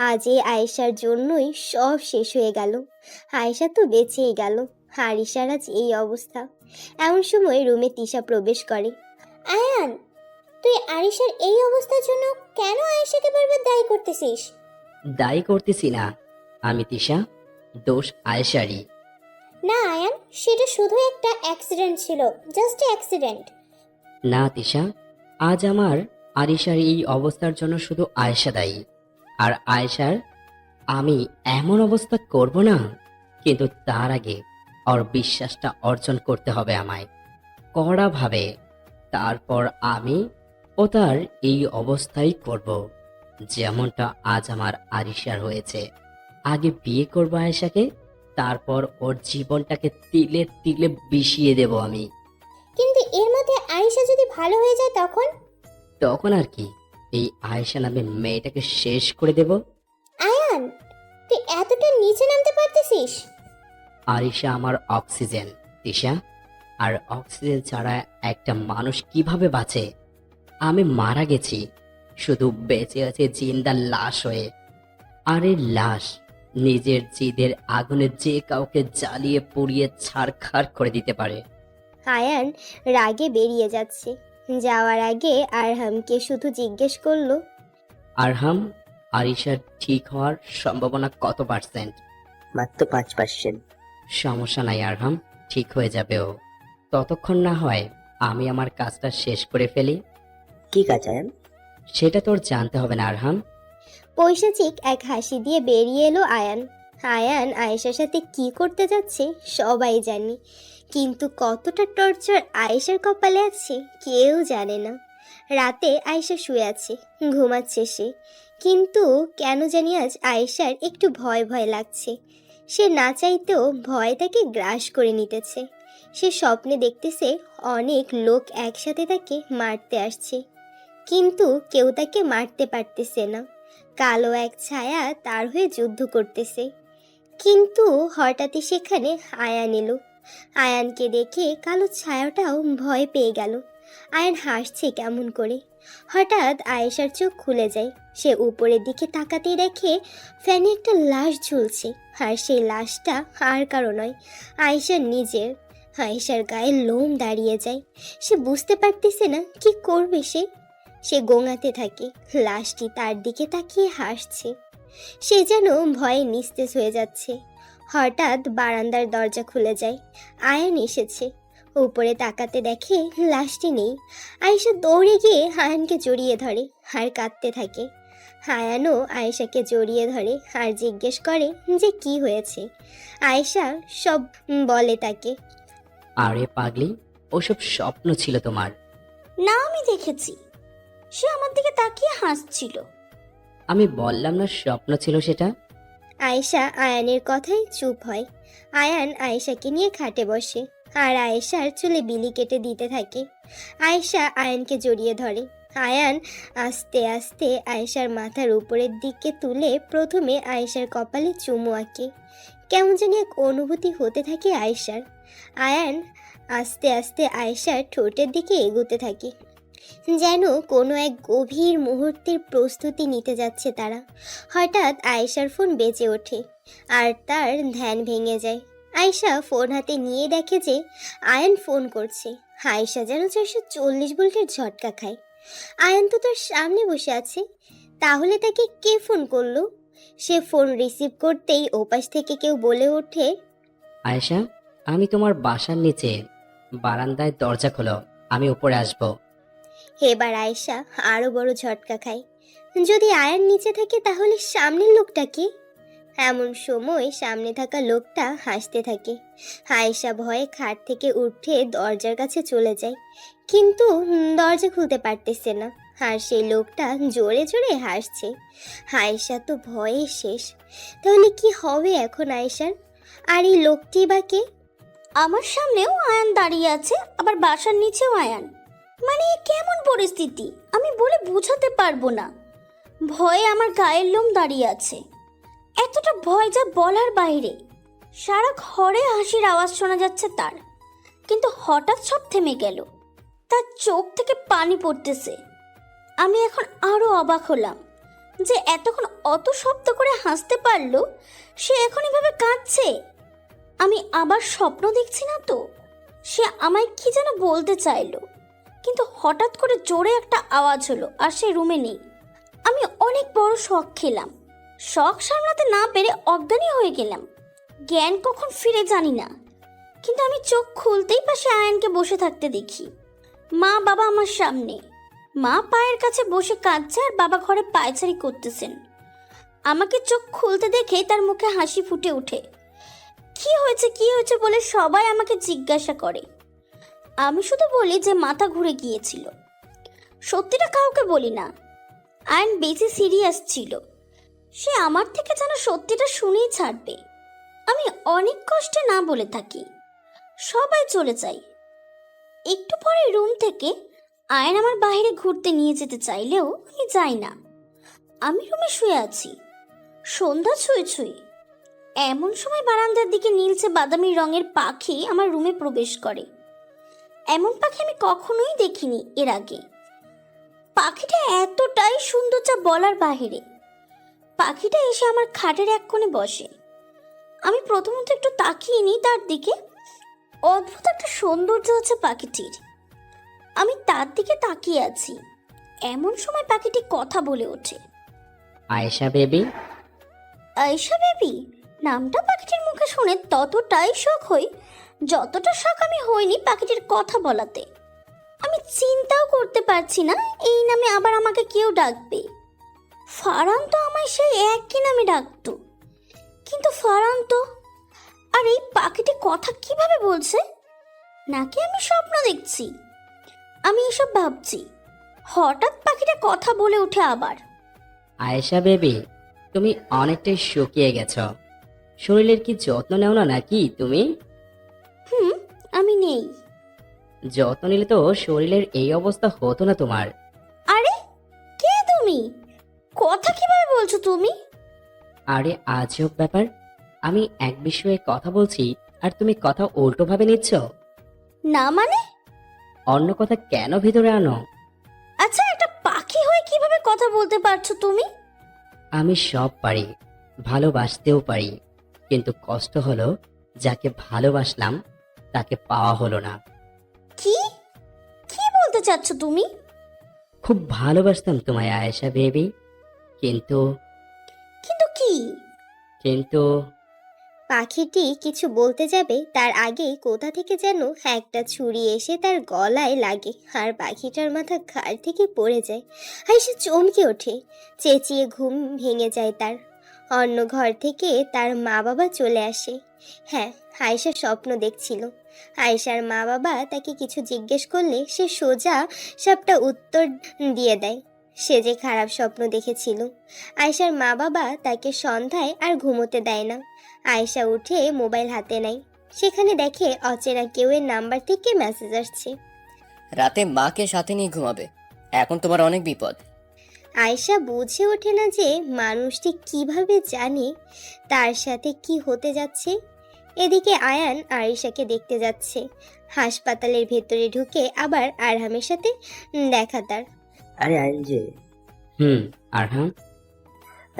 আজ এই আয়েশার জন্যই সব শেষ হয়ে গেল। আয়েশা তো বেঁচেই গেল, আরিশার আজ এই অবস্থা। এমন সময় রুমে তিশা প্রবেশ করে। আয়ান, তুই আরিশার এই অবস্থার জন্য কেন আয়েশাকে বারবার দায়ী করতেছিস? দায়ী করতেছি না আমি তিশা, দোষ আয়েশারই। না আয়ান, সেটা শুধু একটা অ্যাক্সিডেন্ট ছিল, জাস্ট অ্যাক্সিডেন্ট। না তিশা, আজ আমার আরিশার এই অবস্থার জন্য শুধু আয়েশা দায়ী। আর আয়েশার আমি এমন অবস্থা করব না, কিন্তু তার আগে ওর বিশ্বাসটা অর্জন করতে হবে আমায় কড়াভাবে। তারপর আমি ও তার এই অবস্থাই করব, যেমনটা আজ আমার আরিশার হয়েছে। আগে বিয়ে করবো আয়েশাকে, তারপর ওর জীবনটাকে তিলে তিলে বিষিয়ে দেব আমি। কিন্তু এর মধ্যে আয়েশা যদি ভালো হয়ে যায় তখন? তখন আর কি, এই আয়েশা নামে মেয়েটাকে শেষ করে দেব। আয়ান, তুই এতটা নিচে নামতে পারতেছিস? আরিশা আমার অক্সিজেন তিশা, আর অক্সিজেন ছাড়া একটা মানুষ কিভাবে বাঁচে? আমি মারা গেছি, শুধু বেঁচে আছে জিন্দা লাশ হয়ে। আর এই লাশ নিজের জিদের আগুনে যে কাউকে জ্বালিয়ে পুড়িয়ে ছারখার করে দিতে পারে। আয়ান রাগে বেরিয়ে যাচ্ছে। যাওয়ার আগে আরহামকে শুধু জিজ্ঞেস করলো, আরহাম, আরিশার ঠিক হওয়ার সম্ভাবনা কত পার্সেন্ট? মাত্র 5%। সমস্যা নাই আরহাম, ঠিক হয়ে যাবে ও। ততক্ষণ না হয় আমি আমার কাজটা শেষ করে ফেলি। কি কাজ আয়ান? সেটা তোর জানতে হবে না আরহাম। পৈশাচিক এক হাসি দিয়ে বেরিয়ে এলো আয়ান। আয়ান আয়েশার সাথে কি করতে যাচ্ছে সবাই জানে, কিন্তু কতটা টর্চার আয়েশার কপালে আছে কেউ জানে না। রাতে আয়েশা শুয়ে আছে, ঘুমাচ্ছে সে, কিন্তু কেন জানি আজ আয়েশার একটু ভয় ভয় লাগছে। সে না চাইতেও ভয় তাকে গ্রাস করে নিতেছে। সে স্বপ্নে দেখতেছে অনেক লোক একসাথে তাকে মারতে আসছে, কিন্তু কেউ তাকে মারতে পারতেছে না। কালো এক ছায়া তার হয়ে যুদ্ধ করতেছে। কিন্তু হঠাৎই সেখানে আয়ান এলো। আয়ানকে দেখে কালো ছায়াটাও ভয় পেয়ে গেল। আয়ান হাসছে কেমন করে। হঠাৎ আয়েশার চোখ খুলে যায়। সে উপরের দিকে তাকাতেই দেখে ফ্যানে একটা লাশ ঝুলছে, আর সেই লাশটা আর কারো নয়, আয়েশার নিজের। আয়েশার গায়ে লোম দাঁড়িয়ে যায়। সে বুঝতে পারতেছে না কি করবে সে গোঙাতে থাকে। লাশটি তার দিকে তাকিয়ে হাসছে। সে যেন ভয়ে নিস্তেজ হয়ে যাচ্ছে। হঠাৎ বারান্দার দরজা খুলে যায়। আয়ান এসেছে। উপরে তাকাতে দেখে লাশটি নেই। আয়েশা দৌড়ে গিয়ে আয়ানকে জড়িয়ে ধরে আর কাঁদতে থাকে। আয়ানও আয়েশাকে জড়িয়ে ধরে আর জিজ্ঞেস করে যে কি হয়েছে। আয়েশা সব বলে তাকে। আরে পাগলি, ওসব স্বপ্ন ছিল তোমার। না, আমি দেখেছি। সে আমার দিকে তাকিয়ে হাসছিল। আমি বললাম না স্বপ্ন ছিল সেটা। আয়েশা আয়ানের কথায় চুপ হয়। আয়ান আয়েশাকে নিয়ে খাটে বসে আর আয়েশার চুলে বিলি কেটে দিতে থাকে। আয়েশা আয়ানকে জড়িয়ে ধরে। আয়ান আস্তে আস্তে আয়েশার মাথার উপরের দিকে তুলে প্রথমে আয়েশার কপালে চুমু আঁকে। কেমন জানি এক অনুভূতি হতে থাকে আয়েশার। আয়ান আস্তে আস্তে আয়েশার ঠোঁটের দিকে এগোতে থাকে, যেন কোনো এক গভীর মুহূর্তের প্রস্তুতি নিতে যাচ্ছে তারা। হঠাৎ আয়েশার ফোন বেজে ওঠে আর তার ধ্যান ভেঙে যায়। আয়েশা ফোন হাতে নিয়ে দেখে যে আয়ান ফোন করছে। আয়েশা যেন 440 ভোল্টের ঝটকা খায়। আয়ান তো তার সামনে বসে আছে, তাহলে তাকে কে ফোন করলো? সে ফোন রিসিভ করতেই ওপাশ থেকে কেউ বলে ওঠে, আয়েশা, আমি তোমার বাসার নিচে, বারান্দায় দরজা খোলো, আমি উপরে আসবো। এবার আয়েশা আরো বড় ঝটকা খায়। যদি আয়ান নিচে থাকে তাহলে সামনের লোকটা কে? এমন সময় সামনে থাকা লোকটা হাসতে থাকে। আয়েশা ভয়ে খাট থেকে উঠে দরজার কাছে চলে যায়, কিন্তু দরজা খুলতে পারতেছে না। আর সেই লোকটা জোরে জোরে হাসছে। আয়েশা তো ভয়ে শেষ। তাহলে কি হবে এখন আয়েশার? আর এই লোকটি বা কে? আমার সামনেও আয়ান দাঁড়িয়ে আছে, আবার বাসার নিচেও আয়ান। মানে এ কেমন পরিস্থিতি আমি বলে বোঝাতে পারবো না। ভয়ে আমার গায়ের লোম দাঁড়িয়ে আছে। এতটা ভয় যা বলার বাইরে। সারা ঘরে হাসির আওয়াজ শোনা যাচ্ছে তার, কিন্তু হঠাৎ সব থেমে গেল। তার চোখ থেকে পানি পড়তেছে। আমি এখন আরো অবাক হলাম যে এতক্ষণ অত শব্দ করে হাসতে পারলো, সে এখন এভাবে কাঁদছে। আমি আবার স্বপ্ন দেখছি না তো? সে আমায় কি যেন বলতে চাইলো, কিন্তু হঠাৎ করে জোরে একটা আওয়াজ হলো আর সে রুমে নেই। আমি অনেক বড় শক খেলাম। শক সামলাতে না পেরে অজ্ঞানী হয়ে গেলাম। জ্ঞান কখন ফিরে জানি না, কিন্তু আমি চোখ খুলতেই পাশে আয়ানকে বসে থাকতে দেখি। মা বাবা আমার সামনে। মা পায়ের কাছে বসে কাঁদছে আর বাবা ঘরে পায়চারি করতেছেন। আমাকে চোখ খুলতে দেখে তার মুখে হাসি ফুটে ওঠে। কি হয়েছে বলে সবাই আমাকে জিজ্ঞাসা করে। আমি শুধু বলি যে মাথা ঘুরে গিয়েছিল। সত্যিটা কাউকে বলি না। আয়ন বেশি সিরিয়াস ছিল। সে আমার থেকে যেন সত্যিটা শুনেই ছাড়বে। আমি অনেক কষ্টে না বলে থাকি। সবাই চলে যায়। একটু পরে রুম থেকে আয়ন আমার বাইরে ঘুরতে নিয়ে যেতে চাইলেও আমি যাই না। আমি রুমে শুয়ে আছি, সন্ধ্যা ছুঁই ছুঁই। এমন সময় বারান্দার দিকে নীলচে বাদামি রঙের পাখি আমার রুমে প্রবেশ করে। এমন পাখি আমি কখনোই দেখিনি এর আগে। পাখিটা এতটাই সুন্দর যা বলার বাহিরে। পাখিটা এসে আমার খাটের এক কোণে বসে। আমি প্রথমত একটু তাকিয়ে নিই তার দিকে। অদ্ভুত একটা সৌন্দর্য আছে পাখিটির। আমি তার দিকে তাকিয়ে আছি। এমন সময় পাখিটি কথা বলে ওঠে। আয়েশা বেবি। আয়েশা বেবি নামটা পাখিটির মুখে শুনে ততটাই শখ হই যতটা শখ আমি হইনি পাখিটির কথা বলাতে। আমি চিন্তাও করতে পারছি না এই নামে আবার আমাকে কেউ ডাকবে। ফারহান তো আমায় সেই একই নামে ডাকতো, কিন্তু ফারহান তো, আর এই পাখিটি কথা কিভাবে বলছে? নাকি আমি স্বপ্ন দেখছি? আমি এসব ভাবছি, হঠাৎ পাখিটা কথা বলে ওঠে আবার। আয়েশা বেবি, তুমি অনেকটাই শুকিয়ে গেছো। শরীরের কি যত্ন নেও না নাকি তুমি? আমি নেই। যত্ন নিলে তো শরীরের এই অবস্থা হতো না তোমার। আরে কে তুমি? কথা কিভাবে বলছো তুমি? আরে আজব ব্যাপার, আমি এক বিষয়ে কথা বলছি আর তুমি কথা উল্টো ভাবে নিচ্ছ। না মানে? অন্য কথা কেন ভিতরে আনো? আচ্ছা, একটা পাখি হয়ে কিভাবে কথা বলতে পারছো তুমি? আমি সব পারি, ভালোবাসতেও পারি, কিন্তু কষ্ট হলো যাকে ভালোবাসলাম তাকে পাওয়া হলো না। কি কি বলতে চাচ্ছ তুমি? খুব ভালোবাসতাম তোমায় আয়েশা বেবি, কিন্তু কিন্তু কি? কিন্তু পাখিটি কিছু বলতে যাবে তার আগেই কোথা থেকে যেন একটা ছুরি এসে তার গলায় লাগে আর পাখিটার মাথা ঘাড় থেকে পড়ে যায়। আয়েশা চমকে ওঠে, চেঁচিয়ে ঘুম ভেঙে যায় তার। অন্য ঘর থেকে তার মা বাবা চলে আসে। হ্যাঁ, আয়েশা স্বপ্ন দেখছিল। আয়েশার মা বাবা তাকে কিছু জিজ্ঞেস করলে সে সোজা সবটা উত্তর দিয়ে দেয়। সে যে খারাপ স্বপ্ন দেখেছিল। আয়েশার মা বাবা তাকে সন্ধ্যায় আর ঘুমোতে দেয় না। আয়েশা উঠে মোবাইল হাতে নেয়, সেখানে দেখে অচেনা কেউয়ের নাম্বার থেকে মেসেজ আসছে। রাতে মাকে সাথে নিয়ে ঘুমাবে, এখন তোমার অনেক বিপদ। আয়েশা বুঝে ওঠে না যে মানুষটি কিভাবে জানে তার সাথে কি হতে যাচ্ছে। এদিকে আয়ান আয়েশাকে দেখতে যাচ্ছে। হাসপাতালের ভেতরে ঢুকে আবার আরহামের সাথে দেখা তার। আরে আইন যে, আরহাম,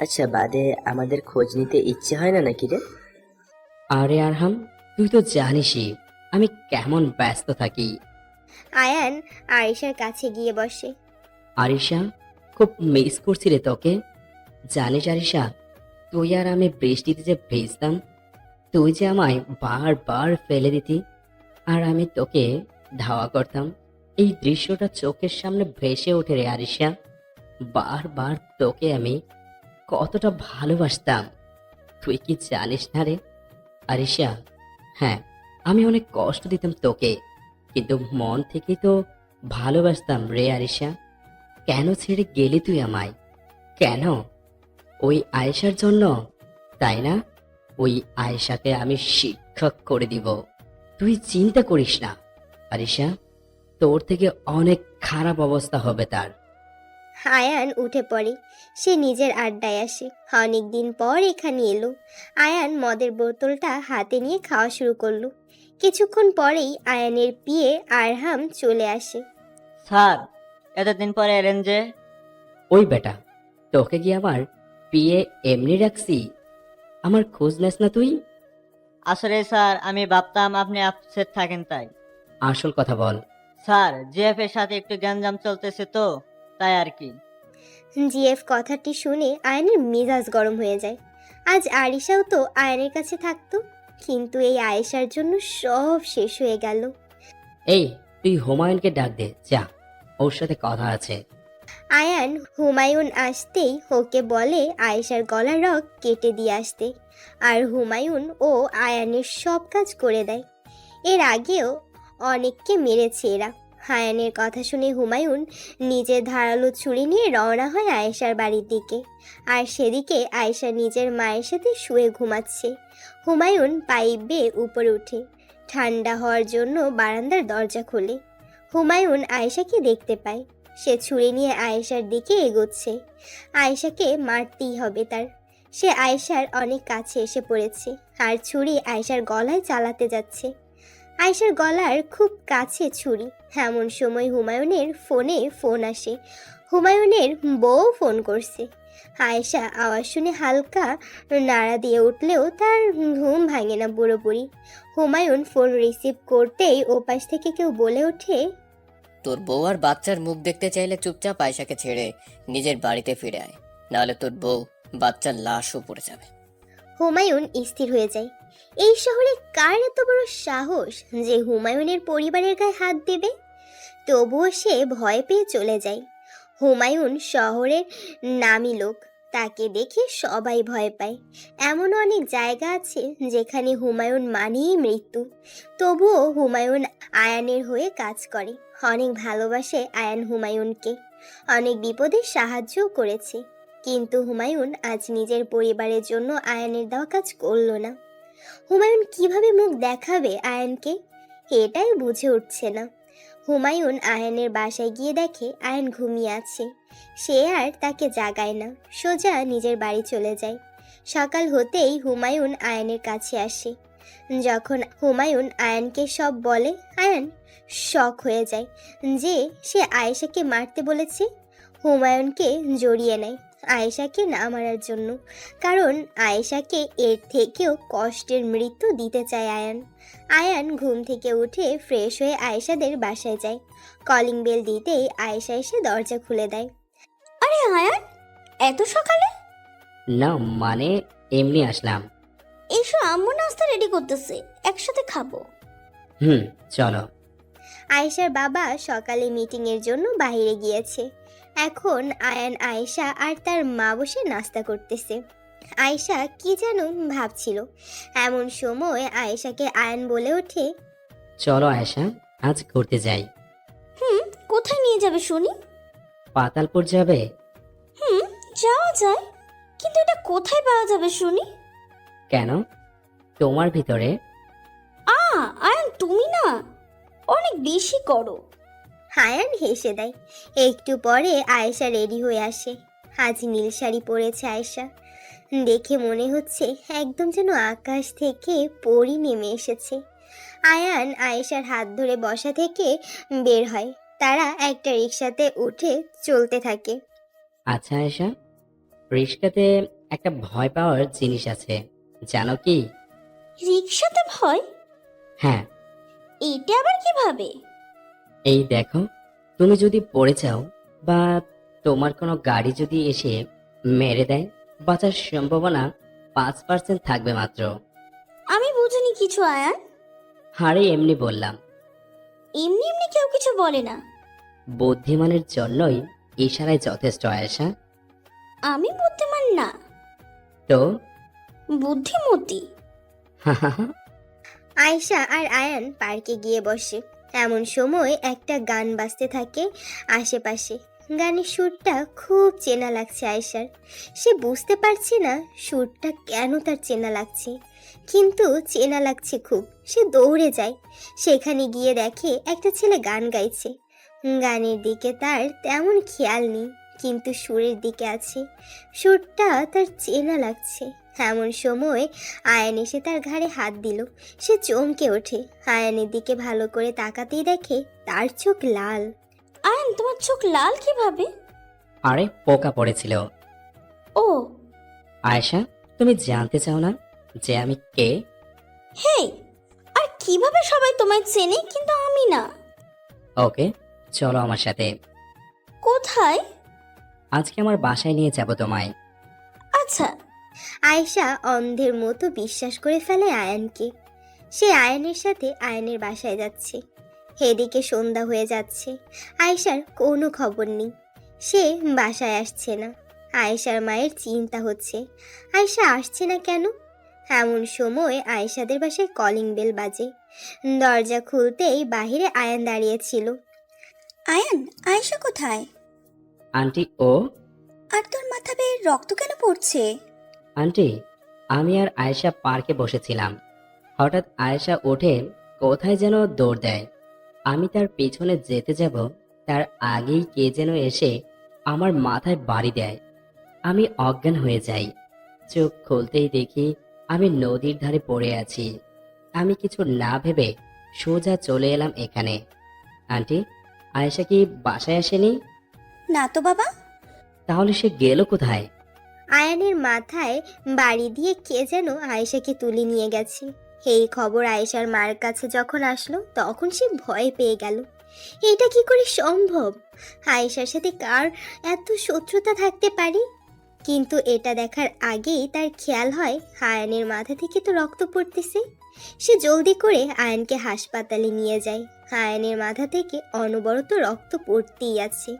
আচ্ছা বাদে আমাদের খোঁজ নিতে ইচ্ছে হয় না নাকি রে? আরে আরহাম, তুই তো জানিসই আমি কেমন ব্যস্ত থাকি। আয়ান আয়েশার কাছে গিয়ে বসে। আরিশা, খুব মিস করছি রে তোকে। জানিস আরিশা, তুই আর আমি বৃষ্টিতে যে ভিজতাম, তুই যে আমায় বারবার ফেলে দিতি আর আমি তোকে ধাওয়া করতাম, এই দৃশ্যটা চোখের সামনে ভেসে ওঠে রে আরিশা। বারবার তোকে আমি কতটা ভালোবাসতাম, তুই কি জানিস না রে আরিশা? হ্যাঁ, আমি অনেক কষ্ট দিতাম তোকে, কিন্তু মন থেকেই তো ভালোবাসতাম রে আরিশা। কেন ছেড়ে গেলি তুই আমায়? কেন? ওই আয়েশার জন্য, তাই না? ওই আয়েশাকে আমি শিক্ষক করে দিব। তুই চিন্তা করিস না আরিশা, তোর থেকে অনেক খারাপ অবস্থা হবে তার। আয়ান উঠে পড়ে, সে নিজের আড্ডায় আসে। অনেক দিন পর এখানে এলো। আয়ান মদের বোতলটা হাতে নিয়ে খাওয়া শুরু করলো। কিছুক্ষণ পরেই আয়ানের পিয়ে আরহাম চলে আসে। স্যার, এতদিন পরে এলেন যে? ওই বেটা, তোকে কি আমার বিয়ে এমনি রাখছি? আমার খোঁজ নেস না তুই? আসলে স্যার, আমি ভাবতাম আপনি আপসেট থাকেন তাই। আসল কথা বল। স্যার, জিএফ এর সাথে একটু গ্যাঞ্জাম চলতেছে তো, তাই আর কি। জিএফ কথাটি শুনে আয়ানের মেজাজ গরম হয়ে যায়। আজ আরিশাও তো আয়ানের কাছে থাকতো, কিন্তু এই আয়েশার জন্য সব শেষ হয়ে গেল। এই, তুই হুমায়ুনকে ডাক দে, যা, ওর সাথে কথা আছে। আয়ান হুমায়ুন আসতেই ওকে বলে আয়েশার গলার রগ কেটে দিয়ে আসতে, আর হুমায়ুন ও আয়ানের সব কাজ করে দেয়। এর আগেও অনেককে মেরেছে এরা। আয়ানের কথা শুনে হুমায়ুন নিজের ধারালো ছুরি নিয়ে রওনা হয় আয়েশার বাড়ির দিকে। আর সেদিকে আয়েশা নিজের মায়ের সাথে শুয়ে ঘুমাচ্ছে। হুমায়ুন পাইপ বেয়ে উপরে উঠে ঠান্ডা হওয়ার জন্য বারান্দার দরজা খোলে। হুমায়ুন আয়েশাকে দেখতে পায়, সে ছুরি নিয়ে আয়েশার দিকে এগোচ্ছে। আয়েশাকে মারতেই হবে তার। সে আয়েশার অনেক কাছে এসে পড়েছে আর ছুরি আয়েশার গলায় চালাতে যাচ্ছে। আয়েশার গলার খুব কাছে ছুরি। এমন সময় হুমায়ুনের ফোনে ফোন আসে। হুমায়ুনের বউ ফোন করছে। আয়েশা আওয়াজ শুনে হালকা নাড়া দিয়ে উঠলেও তার ঘুম ভাঙে না পুরোপুরি। হুমায়ুন ফোন রিসিভ করতেই ওপাশ থেকে কেউ বলে ওঠে, তোর বউ আর বাচ্চার মুখ দেখতে চাইলে চুপচাপ আয়শাকে ছেড়ে নিজের বাড়িতে ফিরে আয়, নাহলে তোর বউ বাচ্চার লাশও পড়ে যাবে। হুমায়ুন স্থির হয়ে যায়। এই শহরে কার এত বড় সাহস যে হুমায়ুনের পরিবারের গায়ে হাত দেবে? তবুও সে ভয় পেয়ে চলে যায়। হুমায়ুন শহরের নামী লোক, তাকে দেখে সবাই ভয় পায়। এমন অনেক জায়গা আছে যেখানে হুমায়ুন মানেই মৃত্যু, তবুও হুমায়ুন আয়ানের হয়ে কাজ করে। অনেক ভালোবাসে আয়ান হুমায়ুনকে, অনেক বিপদে সাহায্যও করেছে। কিন্তু হুমায়ুন আজ নিজের পরিবারের জন্য আয়ানের দেওয়া কাজ করলো না। হুমায়ুন কিভাবে মুখ দেখাবে আয়ানকে, এটাই বুঝে উঠছে না। হুমায়ুন আয়ানের বাসায় গিয়ে দেখে আয়ান ঘুমিয়ে আছে। সে আর তাকে জাগায় না, সোজা নিজের বাড়ি চলে যায়। সকাল হতেই হুমায়ুন আয়ানের কাছে আসে। যখন হুমায়ুন আয়ানকে সব বলে, আয়ান শক হয়ে যায় যে সে আয়েশাকে মারতে বলেছে। হুমায়ুনকে জড়িয়ে নেয় আয়েশাকে না মারার জন্য, কারণ আয়েশাকে এর থেকেও কষ্টের মৃত্যু দিতে চায় আয়ান। আয়ান ঘুম থেকে উঠে ফ্রেশ হয়ে আয়েশাদের বাসায় যায়। কলিং বেল দিতেই আয়েশা এসে দরজা খুলে দেয়। আরে আয়ান, এত সকালে? না মানে এমনি আসলাম। এসো, আম্মু নাস্তা রেডি করতেছে, একসাথে খাবো। চলো। আয়েশার বাবা সকালে মিটিংয়ের জন্য বাইরে গিয়েছে। এখন আয়ান, আয়েশা আর তার মা বসে নাস্তা করতেছে। আয়েশা কি যেন ভাবছিল, এমন সময় আয়েশাকে আয়ান বলে ওঠে, চলো আয়েশা, আজ ঘুরতে যাই। কোথায় নিয়ে যাবে শুনি? পাতালপুর যাবে? যাওয়া যায়, কিন্তু এটা কোথায় পাওয়া যাবে শুনি? কেন, তোমার ভিতরে? আয়ান তুমি না অনেক বেশি করো। আয়ান হেসে দেয়। একটু পরে আয়েশা রেডি হয়ে আসে। আজ নীল শাড়ি পরেছে আয়েশা, দেখে মনে হচ্ছে একদম যেন আকাশ থেকে পরী নেমে এসেছে। আয়ান আয়েশার হাত ধরে বসা থেকে বের হয়। তারা একটা রিক্সাতে উঠে চলতে থাকে। আচ্ছা আয়েশা, রিস্কাতে একটা ভয় পাওয়ার জিনিস আছে, জানো কি? রিক্সাতে ভয়? হ্যাঁ, এটা আবার কিভাবে? এই দেখো, তুমি যদি পড়ে যাও বা তোমার কোনো গাড়ি যদি এসে মেরে দেয়, বাঁচার সম্ভাবনা 5% থাকবে মাত্র। আমি বুঝিনি কিছু আয়ান। হারে এমনি বললাম। এমনি এমনি কেউ কিছু বলে না। বুদ্ধিমানের জন্যই ইশারায় যথেষ্ট আয়েশা। আমি বুদ্ধিমান না, তো বুদ্ধিমতী। আয়েশা আর আয়ান পার্কে গিয়ে বসে। এমন সময় একটা গান বাজতে থাকে আশেপাশে। গানের সুরটা খুব চেনা লাগছে আয়েশার। সে বুঝতে পারছে না সুরটা কেন তার চেনা লাগছে, কিন্তু চেনা লাগছে খুব। সে দৌড়ে যায়, সেখানে গিয়ে দেখে একটা ছেলে গান গাইছে। গানের দিকে তার তেমন খেয়াল নেই, কিন্তু সুরের দিকে আছে। সুরটা তার চেনা লাগছে। এমন সময় আয়ান এসে তার ঘাড়ে হাত দিল। সে চমকে ওঠে। আয়ানের দিকে ভালো করে তাকাতেই দেখে তার চোখ লাল। আয়ান, তোমার চোখ লাল কিভাবে? আরে পোকা পড়েছিল। ও আয়েশা, তুমি জানতে চাও না যে আমি কে? হে, আর কিভাবে সবাই তোমায় চেনে কিন্তু আমি না? ওকে, চলো আমার সাথে। কোথায়? আজকে আমার বাসায় নিয়ে যাব তোমায়। আচ্ছা। আয়েশা অন্ধের মতো বিশ্বাস করে ফেলে আয়ানকে। সে আয়ানের সাথে আয়ানের বাসায় যাচ্ছে। এদিকে সন্ধ্যা হয়ে যাচ্ছে, আয়েশার কোনো খবর নেই। সে বাসায় আসছে না। আয়েশার মায়ের চিন্তা হচ্ছে, আয়েশা আসছে না কেন। এমন সময় আয়েশাদের বাসায় কলিং বেল বাজে। দরজা খুলতেই বাহিরে আয়ান দাঁড়িয়েছিল। আয়ান, আয়েশা কোথায়? আন্টি, ও আর তোর মাথা বেয়ে রক্ত কেন পড়ছে? আন্টি, আমি আর আয়েশা পার্কে বসেছিলাম। হঠাৎ আয়েশা উঠে কোথায় যেন দৌড় দেয়। আমি তার পেছনে যেতে যাব, তার আগেই কে যেন এসে আমার মাথায় বাড়ি দেয়। আমি অজ্ঞান হয়ে যাই। চোখ খুলতেই দেখি আমি নদীর ধারে পড়ে আছি। আমি কিছু না ভেবে সোজা চলে এলাম এখানে। আন্টি, আয়েশা কি বাসায় আসেনি? না তো বাবা। তাহলে সে গেল কোথায়? আয়ানের মাথায় বাড়ি দিয়ে কে যেন আয়েশাকে তুলে নিয়ে গেছে। এই খবর আয়েশার মার কাছে যখন আসলো, তখন সে ভয় পেয়ে গেল। এটা কি করে সম্ভব? আয়েশার সাথে কার এত শত্রুতা থাকতে পারে? কিন্তু এটা দেখার আগেই তার খেয়াল হয় আয়ানের মাথা থেকে তো রক্ত পড়তেছে। সে জলদি করে আয়ানকে হাসপাতালে নিয়ে যায়। আয়ানের মাথা থেকে অনবরত রক্ত পড়তেই আছে।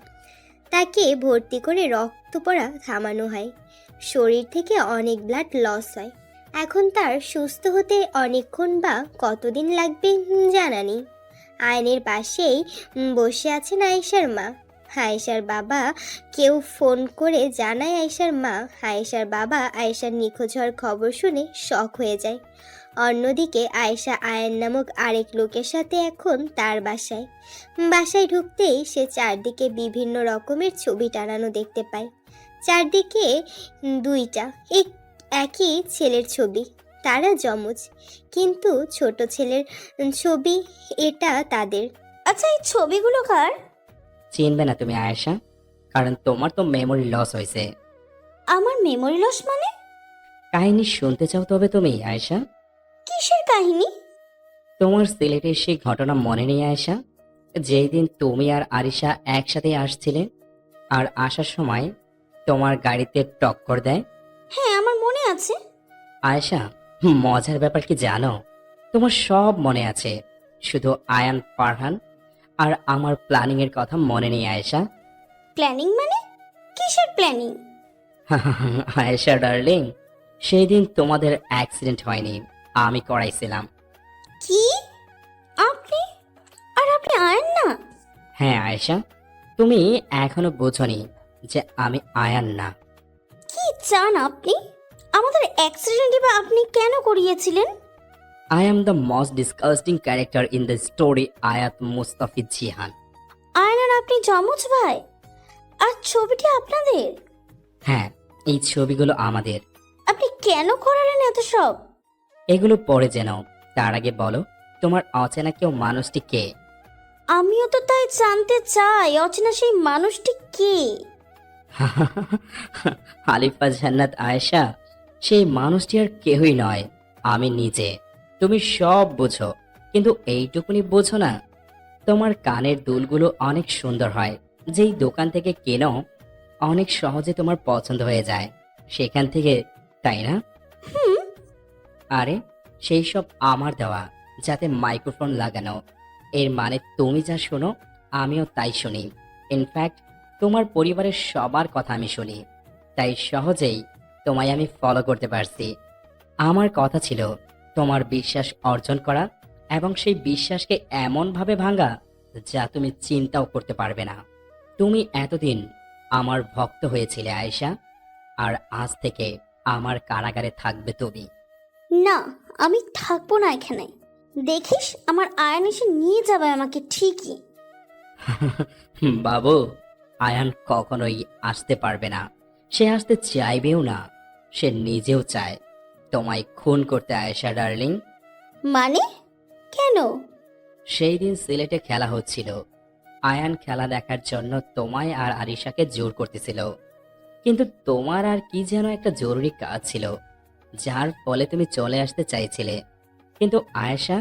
তাকে ভর্তি করে রক্ত পড়া থামানো হয়। শরীর থেকে অনেক ব্লাড লস হয়। এখন তার সুস্থ হতে অনেকক্ষণ বা কতদিন লাগবে জানা নেই। আয়নের পাশেই বসে আছেন আয়েশার মা। আয়েশার বাবা কেউ ফোন করে জানায় আয়েশার মা। আয়েশার বাবা আয়েশার নিখোঁজ হওয়ার খবর শুনে শক হয়ে যায়। অন্যদিকে আয়েশা আয়ান নামক আরেক লোকের সাথে এখন তার বাসায়। বাসায় ঢুকতেই সে চারদিকে বিভিন্ন রকমের ছবি টানানো দেখতে পায়। চারদিকে দুইটা একই ছেলের ছবি, তারা যমজ, কিন্তু ছোট ছেলের ছবি এটা তাদের। আচ্ছা, এই ছবিগুলো কার? চিনবে না তুমি আয়েশা, কারণ তোমার তো মেমোরি লস হয়েছে। আমার মেমোরি লস মানে? কাহিনী শুনতে চাও তবে তুমি আয়েশা? কিসের কাহিনী? তোমার সিলেটের সেই ঘটনা মনে নেই আয়েশা, যেই দিন তুমি আর আরিশা একসাথে আসছিলে আর আসার সময় তোমার গাড়িতে টক্কর দেয়? হ্যাঁ, আমার মনে আছে। আয়েশা, মজার ব্যাপার কি জানো? তোমার সব মনে আছে, শুধু আয়ান, ফারহান আর আমার প্ল্যানিং এর কথা মনে নেই আয়েশা। প্ল্যানিং মানে? কিসের প্ল্যানিং? আয়েশা ডার্লিং, সেই দিন তোমাদের অ্যাক্সিডেন্ট হয়নি, আমি করাইছিলাম। কি? আপনি? আর আপনি আয়ান না? হ্যাঁ আয়েশা, তুমি এখনো বোঝনি যে আমি আয়ান না। কি চান আপনি? আমাদের অ্যাক্সিডেন্টই বা আপনি কেন করিয়েছিলেন? I am the most disgusting character in the story আয়াত মুস্তাফিজ জিহান। আয়ান আর আপনি যমজ ভাই? আর ছবিটি আপনাদের? হ্যাঁ, এই ছবিগুলো আমাদের। আপনি কেন করালেন এত সব? এগুলো পরে যেন, তার আগে বলো তোমার অচেনা কেউ মানুষটি কে? আমিও তো তাই জানতে চাই, অচেনা সেই মানুষটি কে? আলিফা জান্নাত আয়েশা, সেই মানুষটি আর কেউই নয়, আমি নিজে। তুমি সব বোঝো, কিন্তু এইটুকুনি বোঝো না, তোমার কানের দুলগুলো অনেক সুন্দর হয়, যেই দোকান থেকে কেনো অনেক সহজে তোমার পছন্দ হয়ে যায় সেখান থেকে, তাই না? আরে সেই সব আমার দেওয়া, যাতে মাইক্রোফোন লাগানো। এর মানে তুমি যা শোনো আমিও তাই শুনি। ইনফ্যাক্ট তোমার পরিবারের সবার কথা আমি শুনি, তাই সহজেই তোমায় আমি ফলো করতে পারছি। আমার কথা ছিল তোমার বিশ্বাস অর্জন করা এবং সেই বিশ্বাসকে এমনভাবে ভাঙা যা তুমি চিন্তাও করতে পারবে না। তুমি এতদিন আমার ভক্ত হয়েছিলে আয়েশা, আর আজ থেকে আমার কারাগারে থাকবে তুমি। না, আমি থাকবো না এখানে। দেখিস, আমার আয়ান এসে নিয়ে যাবে আমাকে ঠিকই। বাবু, আয়ান কখনোই আসতে পারবে না, সে আসতে চাইবেও না। সে নিজেও চায় তোমায় খুন করতে আয়েশা ডার্লিং। মানে? কেন? সেই দিন সিলেটে খেলা হচ্ছিল, আয়ান খেলা দেখার জন্য তোমায় আর আরিশাকে জোর করতেছিল, কিন্তু তোমার আর কি যেন একটা জরুরি কাজ ছিল, যার ফলে তুমি চলে আসতে চাইছিলে। কিন্তু আয়েশা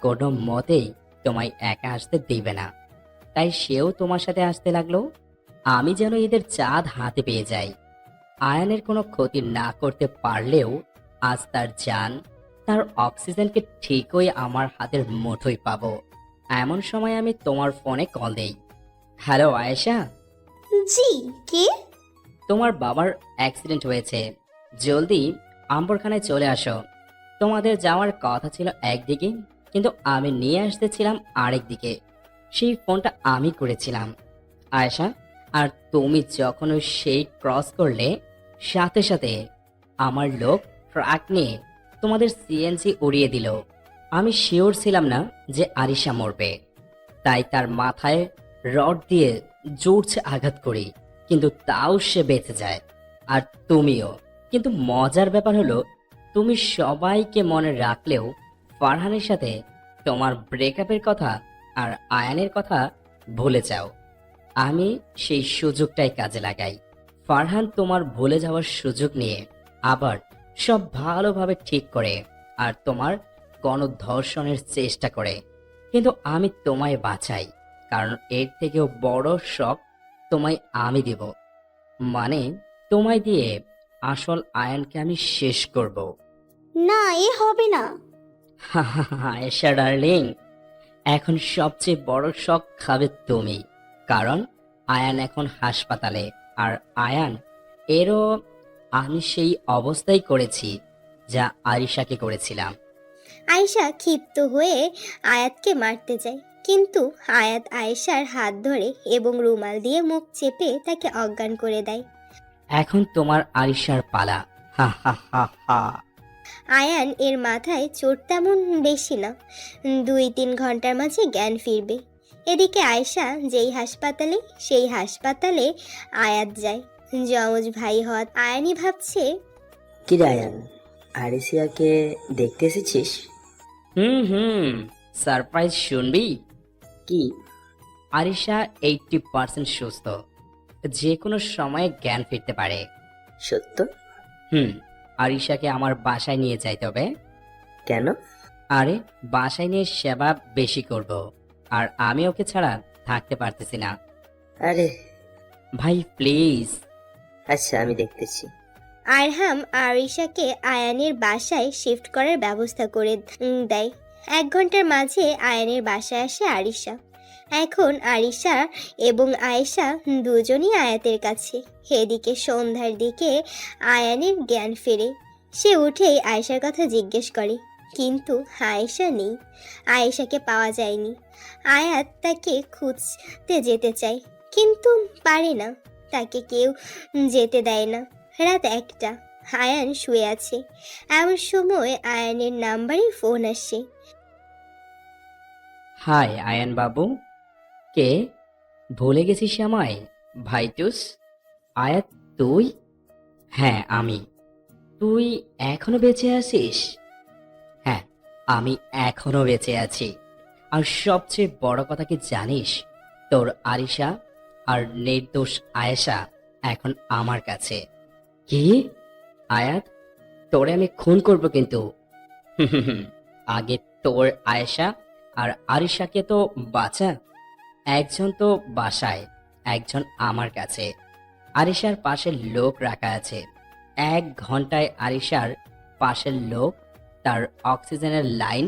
কোনো মতেই তোমায় একা আসতে দিবে না, তাই সেও তোমার সাথে আসতে লাগলো। আমি যেন এদের চাঁদ হাতে পেয়ে যাই। আয়ানের কোনো ক্ষতি না করতে পারলেও আজ তার জান, তার অক্সিজেনকে ঠিকই আমার হাতের মুঠোয় পাবো। এমন সময় আমি তোমার ফোনে কল দেই। হ্যালো আয়েশা। জি, কে? তোমার বাবার অ্যাক্সিডেন্ট হয়েছে, জলদি আম্বরখানায় চলে আসো। তোমাদের যাওয়ার কথা ছিল একদিকে, কিন্তু আমি নিয়ে আসতেছিলাম আরেক দিকে। সেই ফোনটা আমি করেছিলাম আয়েশা, আর তুমি যখন ওই সেই ক্রস করলে, সাথে সাথে আমার লোক ট্রাক নিয়ে তোমাদের সিএনজি উড়িয়ে দিল। আমি শিওর ছিলাম না যে আরিশা মরবে, তাই তার মাথায় রড দিয়ে জোরছে আঘাত করি, কিন্তু তাও সে বেঁচে যায়, আর তুমিও। কিন্তু মজার ব্যাপার হলো, তুমি সবাইকে মনে রাখলেও ফারহানের সাথে তোমার ব্রেকআপের কথা আর আয়ানের কথা ভুলে যাও। আমি সেই সুযোগটাই কাজে লাগাই। ফারহান তোমার ভুলে যাওয়ার সুযোগ নিয়ে আবার সব ভালোভাবে ঠিক করে আর তোমার গণধর্ষণের চেষ্টা করে, কিন্তু আমি তোমায় বাঁচাই, কারণ এর থেকেও বড় শক তোমায় আমি দিব। মানে তোমায় দিয়ে আসল আয়নকে আমি শেষ করব। না, এ হবে না। আয়েশা ডার্লিং, এখন সবচেয়ে বড় শক খাবে তুমি, কারণ আয়ান এখন হাসপাতালে, আর আয়ান এরও আমি সেই অবস্থাই করেছি যা আরিশাকে করেছিলাম। আয়েশা ক্ষিপ্ত হয়ে আয়াতকে মারতে যায়, কিন্তু আয়াত আয়েশার হাত ধরে এবং রুমাল দিয়ে মুখ চেপে তাকে অজ্ঞান করে দেয়। এখন তোমার আরিশার পালা, হা হা হা হা। আয়ান এর মাথায় চোট তেমন বেশি না, 2-3 ঘন্টার মাঝে জ্ঞান ফিরবে। এদিকে আয়েশা যেই হাসপাতালে, সেই হাসপাতালে আয়াত যায়। যমজ ভাই হওয়াত আয়ানই ভাবছে, কি রে আয়ান, আরিসিয়াকে দেখতে এসেছিস? হুম, সারপ্রাইজ শুনবি? কি? আরিশা 80% সুস্থ, যে কোনো সময়ে জ্ঞান ফিরতে পারে। সত্য? আরিশাকে আমার বাসায় নিয়ে যাইতে হবে। কেন? আরে বাসায় নিয়ে সেবা বেশি করব, আর আমি ওকে ছাড়া থাকতে পারতেছি না। আরে ভাই প্লিজ। আচ্ছা, আমি দেখতেছি। আরহাম আরিশাকে আয়ানের বাসায় শিফট করার ব্যবস্থা করে দেয়। 1 ঘন্টার মাঝে আয়ানের বাসায় আসে আরিশা। এখন আরিশা এবং আয়েশা দুজনই আয়াতের কাছে। এদিকে সন্ধ্যার দিকে আয়ানের জ্ঞান ফেরে। সে উঠেই আয়েশার কথা জিজ্ঞেস করে, কিন্তু আয়েশা নেই। আয়েশাকে পাওয়া যায়নি। আয়াত তাকে খুঁজতে যেতে চায়, কিন্তু পারে না। তাকে কেউ যেতে দেয় না। রাত 1টা, আয়ান শুয়ে আছে। এমন সময় আয়ানের নাম্বারে ফোন আসে। হাই আয়ান বাবু। কে? ভুলে গেছিস আমায় ভাইটুস? আয়াত তুই? হ্যাঁ আমি। তুই এখনো বেঁচে আছিস? হ্যাঁ, আমি এখনো বেঁচে আছি। আর সবচেয়ে বড় কথা কি জানিস? তোর আরিশা আর নির্দোষ আয়েশা এখন আমার কাছে। কি? আয়াত, তোরে আমি খুন করব কিন্তু। আগে তোর আয়েশা আর আরিশাকে তো বাঁচা। একজন তো বাসায়, একজন আমার কাছে। আরিশার পাশে লোক রাখা আছে। 1 ঘন্টায় আরিশার পাশের লোক তার অক্সিজেনের লাইন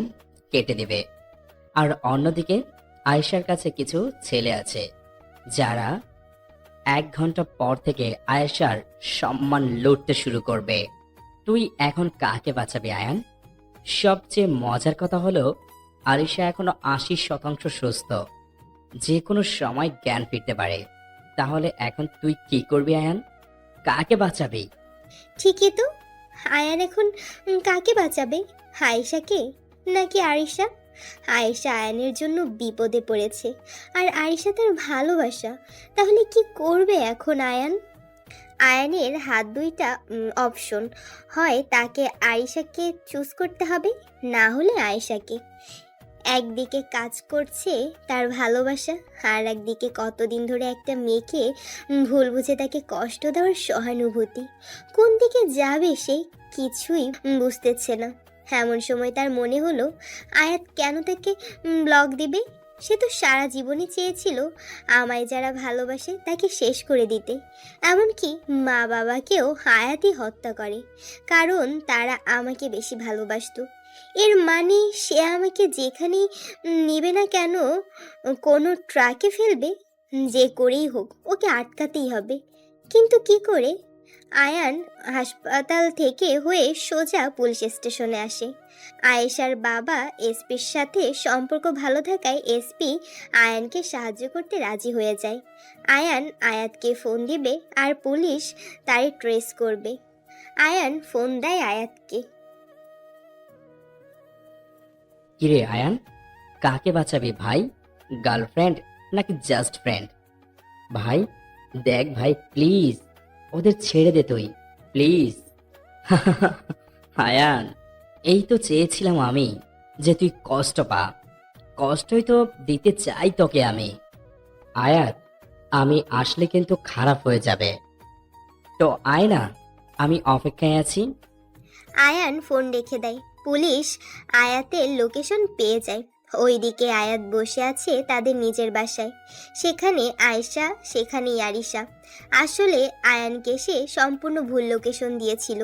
কেটে দেবে। আর অন্যদিকে আয়েশার কাছে কিছু ছেলে আছে যারা 1 ঘন্টা পর থেকে আয়েশার সম্মান লুটতে শুরু করবে। তুই এখন কাকে বাঁচাবি আয়ান? সবচেয়ে মজার কথা হলো আরিশা এখনো 80% সুস্থ, যে কোনো সময় জ্ঞান ফিরতে পারে। তাহলে এখন তুই কি করবি আয়ান? কাকে বাঁচাবি? ঠিকই তো, আয়ান এখন কাকে বাঁচাবে? আয়েশাকে নাকি আরিশা? আয়েশা আয়ানের জন্য বিপদে পড়েছে, আর আরিশা তার ভালোবাসা। তাহলে কি করবে এখন আয়ান? আয়ানের হাত 2টা অপশন, হয় তাকে আরিশাকে চুজ করতে হবে, না হলে আয়েশাকে। একদিকে কাজ করছে তার ভালোবাসা, আর একদিকে কতদিন ধরে একটা মেয়েকে ভুল বুঝে তাকে কষ্ট দেওয়ার সহানুভূতি। কোন দিকে যাবে সে কিছুই বুঝতেছে না। এমন সময় তার মনে হলো, আয়াত কেন তাকে ব্লক দিবে? সে তো সারা জীবনই চেয়েছিল আমায় যারা ভালোবাসে তাকে শেষ করে দিতে। এমনকি মা বাবাকেও আয়াতই হত্যা করে, কারণ তারা আমাকে বেশি ভালোবাসতো। এর মানে সে আমাকে যেখানেই নেবে না কেন কোনো ট্রাকে ফেলবে। যে করেই হোক ওকে আটকাতেই হবে। কিন্তু কি করে? আয়ান হাসপাতাল থেকে হয়ে সোজা পুলিশ স্টেশনে আসে। আয়েশার বাবা এসপির সাথে সম্পর্ক ভালো থাকায় এসপি আয়ানকে সাহায্য করতে রাজি হয়ে যায়। আয়ান আয়াতকে ফোন দিবে আর পুলিশ তারে ট্রেস করবে। আয়ান ফোন দেয় আয়াতকে। কিরে আয়ান, কাকে বাঁচাবি ভাই? গার্লফ্রেন্ড নাকি জাস্ট ফ্রেন্ড? ভাই দেখ ভাই, প্লিজ ওদের ছেড়ে দে তুই, প্লিজ। আয়ান, এই তো চেয়েছিলাম আমি যে তুই কষ্ট পা। কষ্টই তো দিতে চাই তোকে আমি। আয়াত, আমি আসলে কিন্তু খারাপ হয়ে যাবে। তো আয় না, আমি অপেক্ষায় আছি। আয়ান ফোন রেখে দেয়। পুলিশ আয়াতের লোকেশন পেয়ে যায়। ওইদিকে আয়াত বসে আছে তাদের নিজের বাসায়। সেখানে আয়েশা, সেখানেই আরিশা। আসলে আয়ানকে সে সম্পূর্ণ ভুল লোকেশন দিয়েছিল।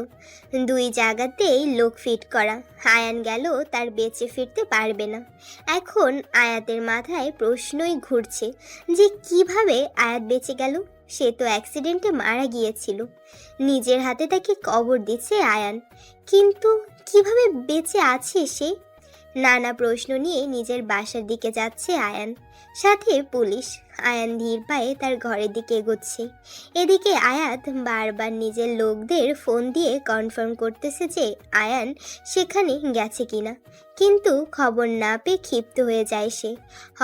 দুই জায়গাতেই লোক ফিট করা। আয়ান গেল তার বেঁচে ফিরতে পারবে না। এখন আয়াতের মাথায় প্রশ্নই ঘুরছে যে কিভাবে আয়াত বেঁচে গেল। সে তো অ্যাক্সিডেন্টে মারা গিয়েছিল। নিজের হাতে তাকে কবর দিচ্ছে আয়ান, কিন্তু কিভাবে বেঁচে আছে সে? নানা প্রশ্ন নিয়ে নিজের বাসার দিকে যাচ্ছে আয়ান, সাথে পুলিশ। আয়ান ধীর পায়ে তার ঘরের দিকে এগোচ্ছে। এদিকে আয়াত বারবার নিজের লোকদের ফোন দিয়ে কনফার্ম করতেছে যে আয়ান সেখানে গেছে কিনা, কিন্তু খবর না পেয়ে ক্ষিপ্ত হয়ে যায় সে।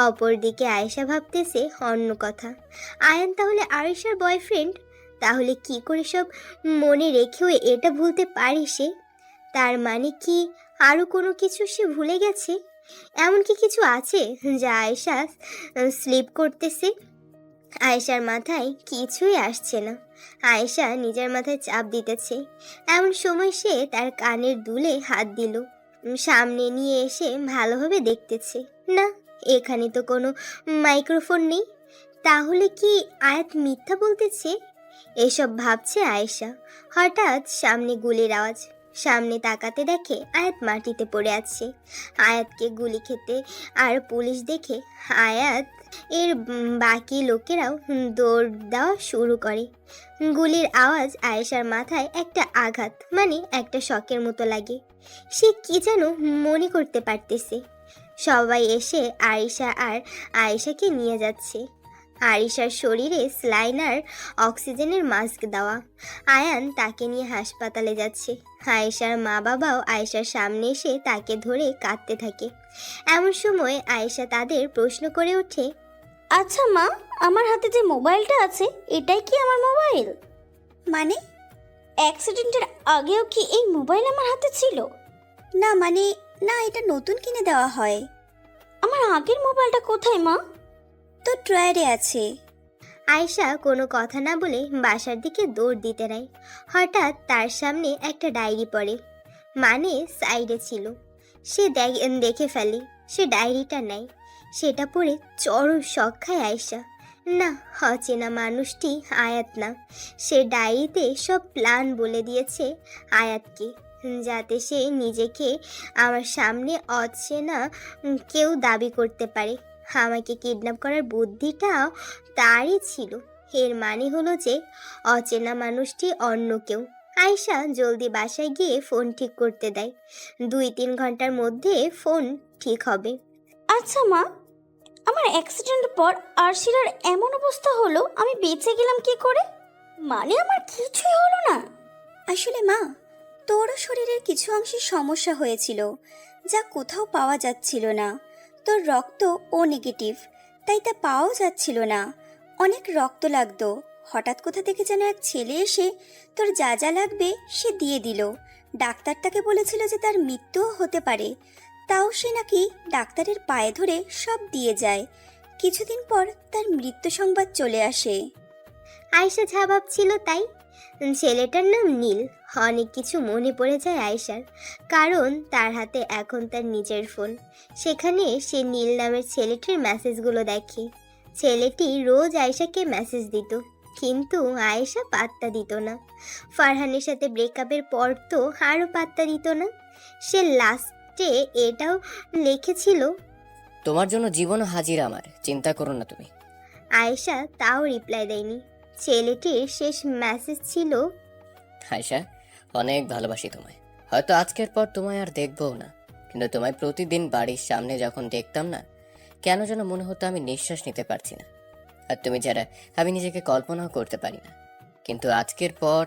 অপরদিকে আয়েশা ভাবতেছে অন্য কথা। আয়ান তাহলে আয়েশার বয়ফ্রেন্ড? তাহলে কি করে সব মনে রেখেও এটা ভুলতে পারে সে? তার মানে কি আরও কোনো কিছু সে ভুলে গেছে? এমন কি কিছু আছে যা আয়েশা স্লিপ করতেছে? আয়েশার মাথায় কিছুই আসছে না। আয়েশা নিজের মাথায় চাপ দিতেছে। এমন সময় সে তার কানের দুলে হাত দিল। সামনে নিয়ে এসে ভালোভাবে দেখতেছে, না, এখানে তো কোনো মাইক্রোফোন নেই। তাহলে কি আয়াত মিথ্যা বলতেছে? এসব ভাবছে আয়েশা। হঠাৎ সামনে গুলির আওয়াজ। সামনে তাকাতে দেখে আয়াত মাটিতে পড়ে আছে। আয়াতকে গুলি খেতে আর পুলিশ দেখে আয়াত এর বাকি লোকেরাও দৌড় দেওয়া শুরু করে। গুলির আওয়াজ আয়েশার মাথায় একটা আঘাত, মানে একটা শকের মতো লাগে। সে কি যেন মনে করতে পারতেছে। সবাই এসে আয়েশাকে নিয়ে যাচ্ছে। আরিশার শরীরে স্লাইন আর অক্সিজেনের মাস্ক দেওয়া। আয়ান তাকে নিয়ে হাসপাতালে যাচ্ছে। আয়েশার মা বাবাও আয়েশার সামনে এসে তাকে ধরে কাঁদতে থাকে। এমন সময় আয়েশা তাদের প্রশ্ন করে ওঠে, আচ্ছা মা, আমার হাতে যে মোবাইলটা আছে এটাই কি আমার মোবাইল? মানে? অ্যাক্সিডেন্টের আগেও কি এই মোবাইল আমার হাতে ছিল? না মানে, না, এটা নতুন কিনে দেওয়া হয়। আমার আগের মোবাইলটা কোথায় মা? তো ড্রয়ারে আছে। আয়েশা কোনো কথা না বলে বাসার দিকে দৌড় দিতে নেয়। হঠাৎ তার সামনে একটা ডায়েরি পড়ে, মানে সাইডে ছিল। সে দেখে ফেলে। সে ডায়েরিটা নেয়। সেটা পড়ে চরম শক খায় আয়েশা। না, অচেনা মানুষটি আয়াত না। সে ডায়েরিতে সব প্ল্যান বলে দিয়েছে আয়াতকে, যাতে সে নিজেকে আমার সামনে অচেনা কেউ দাবি করতে পারে। আমাকে কিডন্যাপ করার বুদ্ধিটা তারই ছিল। এর মানে হলো যে অচেনা মানুষটি অন্য কেউ। আয়েশা জলদি বাসায় গিয়ে ফোন ঠিক করতে দেয়। 2-3 ঘন্টার মধ্যে ফোন ঠিক হবে। আচ্ছা মা, আমার অ্যাক্সিডেন্টের পর আরশিরার এমন অবস্থা হলো, আমি বেঁচে গেলাম কি করে? মানে আমার কিছুই হলো না? আসলে মা, তোরও শরীরের কিছু অংশে সমস্যা হয়েছিল, যা কোথাও পাওয়া যাচ্ছিল না। তোর রক্ত ও নেগেটিভ, তাই তা পাওয়াও যাচ্ছিল না। অনেক রক্ত লাগতো। হঠাৎ কোথা থেকে যেন এক ছেলে এসে তোর যা যা লাগবে সে দিয়ে দিল। ডাক্তার তাকে বলেছিল যে তার মৃত্যুও হতে পারে, তাও সে নাকি ডাক্তারের পায়ে ধরে সব দিয়ে যায়। কিছুদিন পর তার মৃত্যু সংবাদ চলে আসে। আয়েশা যা ভাবছিল তাই। ছেলেটার নাম নীল। অনেক কিছু মনে পড়ে যায় আয়েশার, কারণ তার হাতে এখন তার নিজের ফোন। সেখানে সে নীল নামের ছেলেটির মেসেজগুলো দেখে। ছেলেটি রোজ আয়েশাকে মেসেজ দিত, কিন্তু আয়েশা পাত্তা দিত না। ফারহানের সাথে ব্রেকআপের পর তো আরও পাত্তা দিত না। সে লাস্টে এটাও লিখেছিল, তোমার জন্য জীবন হাজির আমার, চিন্তা করো না তুমি। আয়েশা তাও রিপ্লাই দেয়নি। ছেলেটির শেষ মেসেজ ছিল, আয়েশা, অনেক ভালোবাসি তোমায়। হয়তো আজকের পর তোমায় আর দেখবও না, কিন্তু তোমায় প্রতিদিন বাড়ির সামনে যখন দেখতাম না, কেন যেন মনে হতো আমি নিঃশ্বাস নিতে পারছি না। আর তুমি যারা, আমি নিজেকে কল্পনাও করতে পারি না। কিন্তু আজকের পর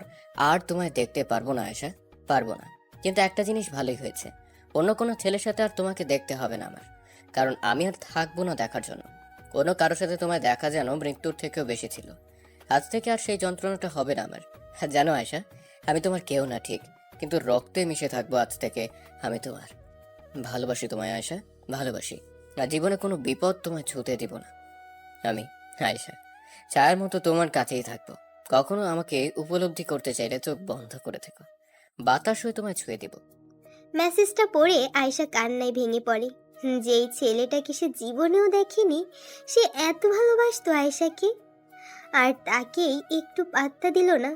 আর তোমায় দেখতে পারবো না আয়েশা, পারবো না। কিন্তু একটা জিনিস ভালোই হয়েছে, অন্য কোনো ছেলের সাথে আর তোমাকে দেখতে হবে না আমার, কারণ আমি আর থাকবো না দেখার জন্য। কোনো কারোর সাথে তোমায় দেখা যেন মৃত্যুর থেকেও বেশি ছিল। আজ থেকে আর সেই যন্ত্রণাটা হবে না আমার। জানো আয়েশা, আমি তোমার কেউ না ঠিক, কিন্তু রক্তে মিশে থাকবো আজ থেকে আমি তোমার। ভালোবাসি তোমায় আয়েশা, ভালোবাসি। আর জীবনে কোনো বিপদ তোমায় ছুঁতে দিব না। আমি আয়েশা ছায়ার মতো তোমার কাছেই থাকবো। কখনো আমাকে উপলব্ধি করতে চাইলে চোখ বন্ধ করে থেকো, বাতাস হয়ে তোমায় ছুঁয়ে দিব। মেসেজটা পড়ে আয়েশা কান্নায় ভেঙে পড়ে। যেই ছেলেটাকে সে জীবনেও দেখেনি, সে এত ভালোবাসতো আয়েশাকে, আর তাকেই একটু পাত্তা দিল না।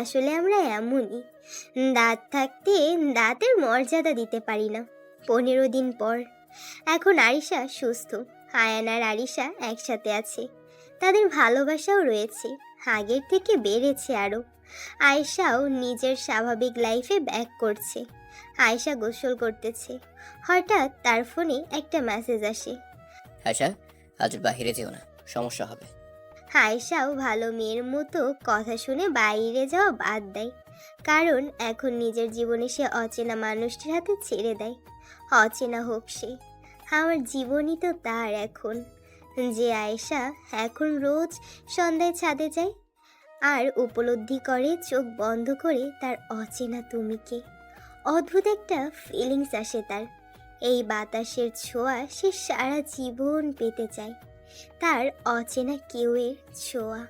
আসলে আমরা এমনই, দাঁত থাকতে দাঁতের মর্যাদা দিতে পারি না। 15 দিন পর এখন আরিশা সুস্থ, আয়ান আর আরিশা একসাথে আছে, তাদের ভালোবাসাও রয়েছে, আগের থেকে বেড়েছে আরও। আয়েশাও নিজের স্বাভাবিক লাইফে ব্যাক করছে। আয়েশা গোসল করতেছে, হঠাৎ তার ফোনে একটা মেসেজ আসে। আয়শা, আজ বাইরে যেও না, সমস্যা হবে। আয়েশাও ভালো মেয়ের মতো কথা শুনে বাইরে যাওয়া বাদ দেয়, কারণ এখন নিজের জীবনে সে অচেনা মানুষটির হাতে ছেড়ে দেয়। অচেনা হোক সে, আমার জীবনই তো তার এখন। যে আয়েশা এখন রোজ সন্ধ্যায় ছাদে যায় আর উপলব্ধি করে চোখ বন্ধ করে তার অচেনা তুমিকে। অদ্ভুত একটা ফিলিংস আসে তার। এই বাতাসের ছোঁয়া সে সারা জীবন পেতে চায়, তার অচেনা কেউয়ের ছোঁয়া।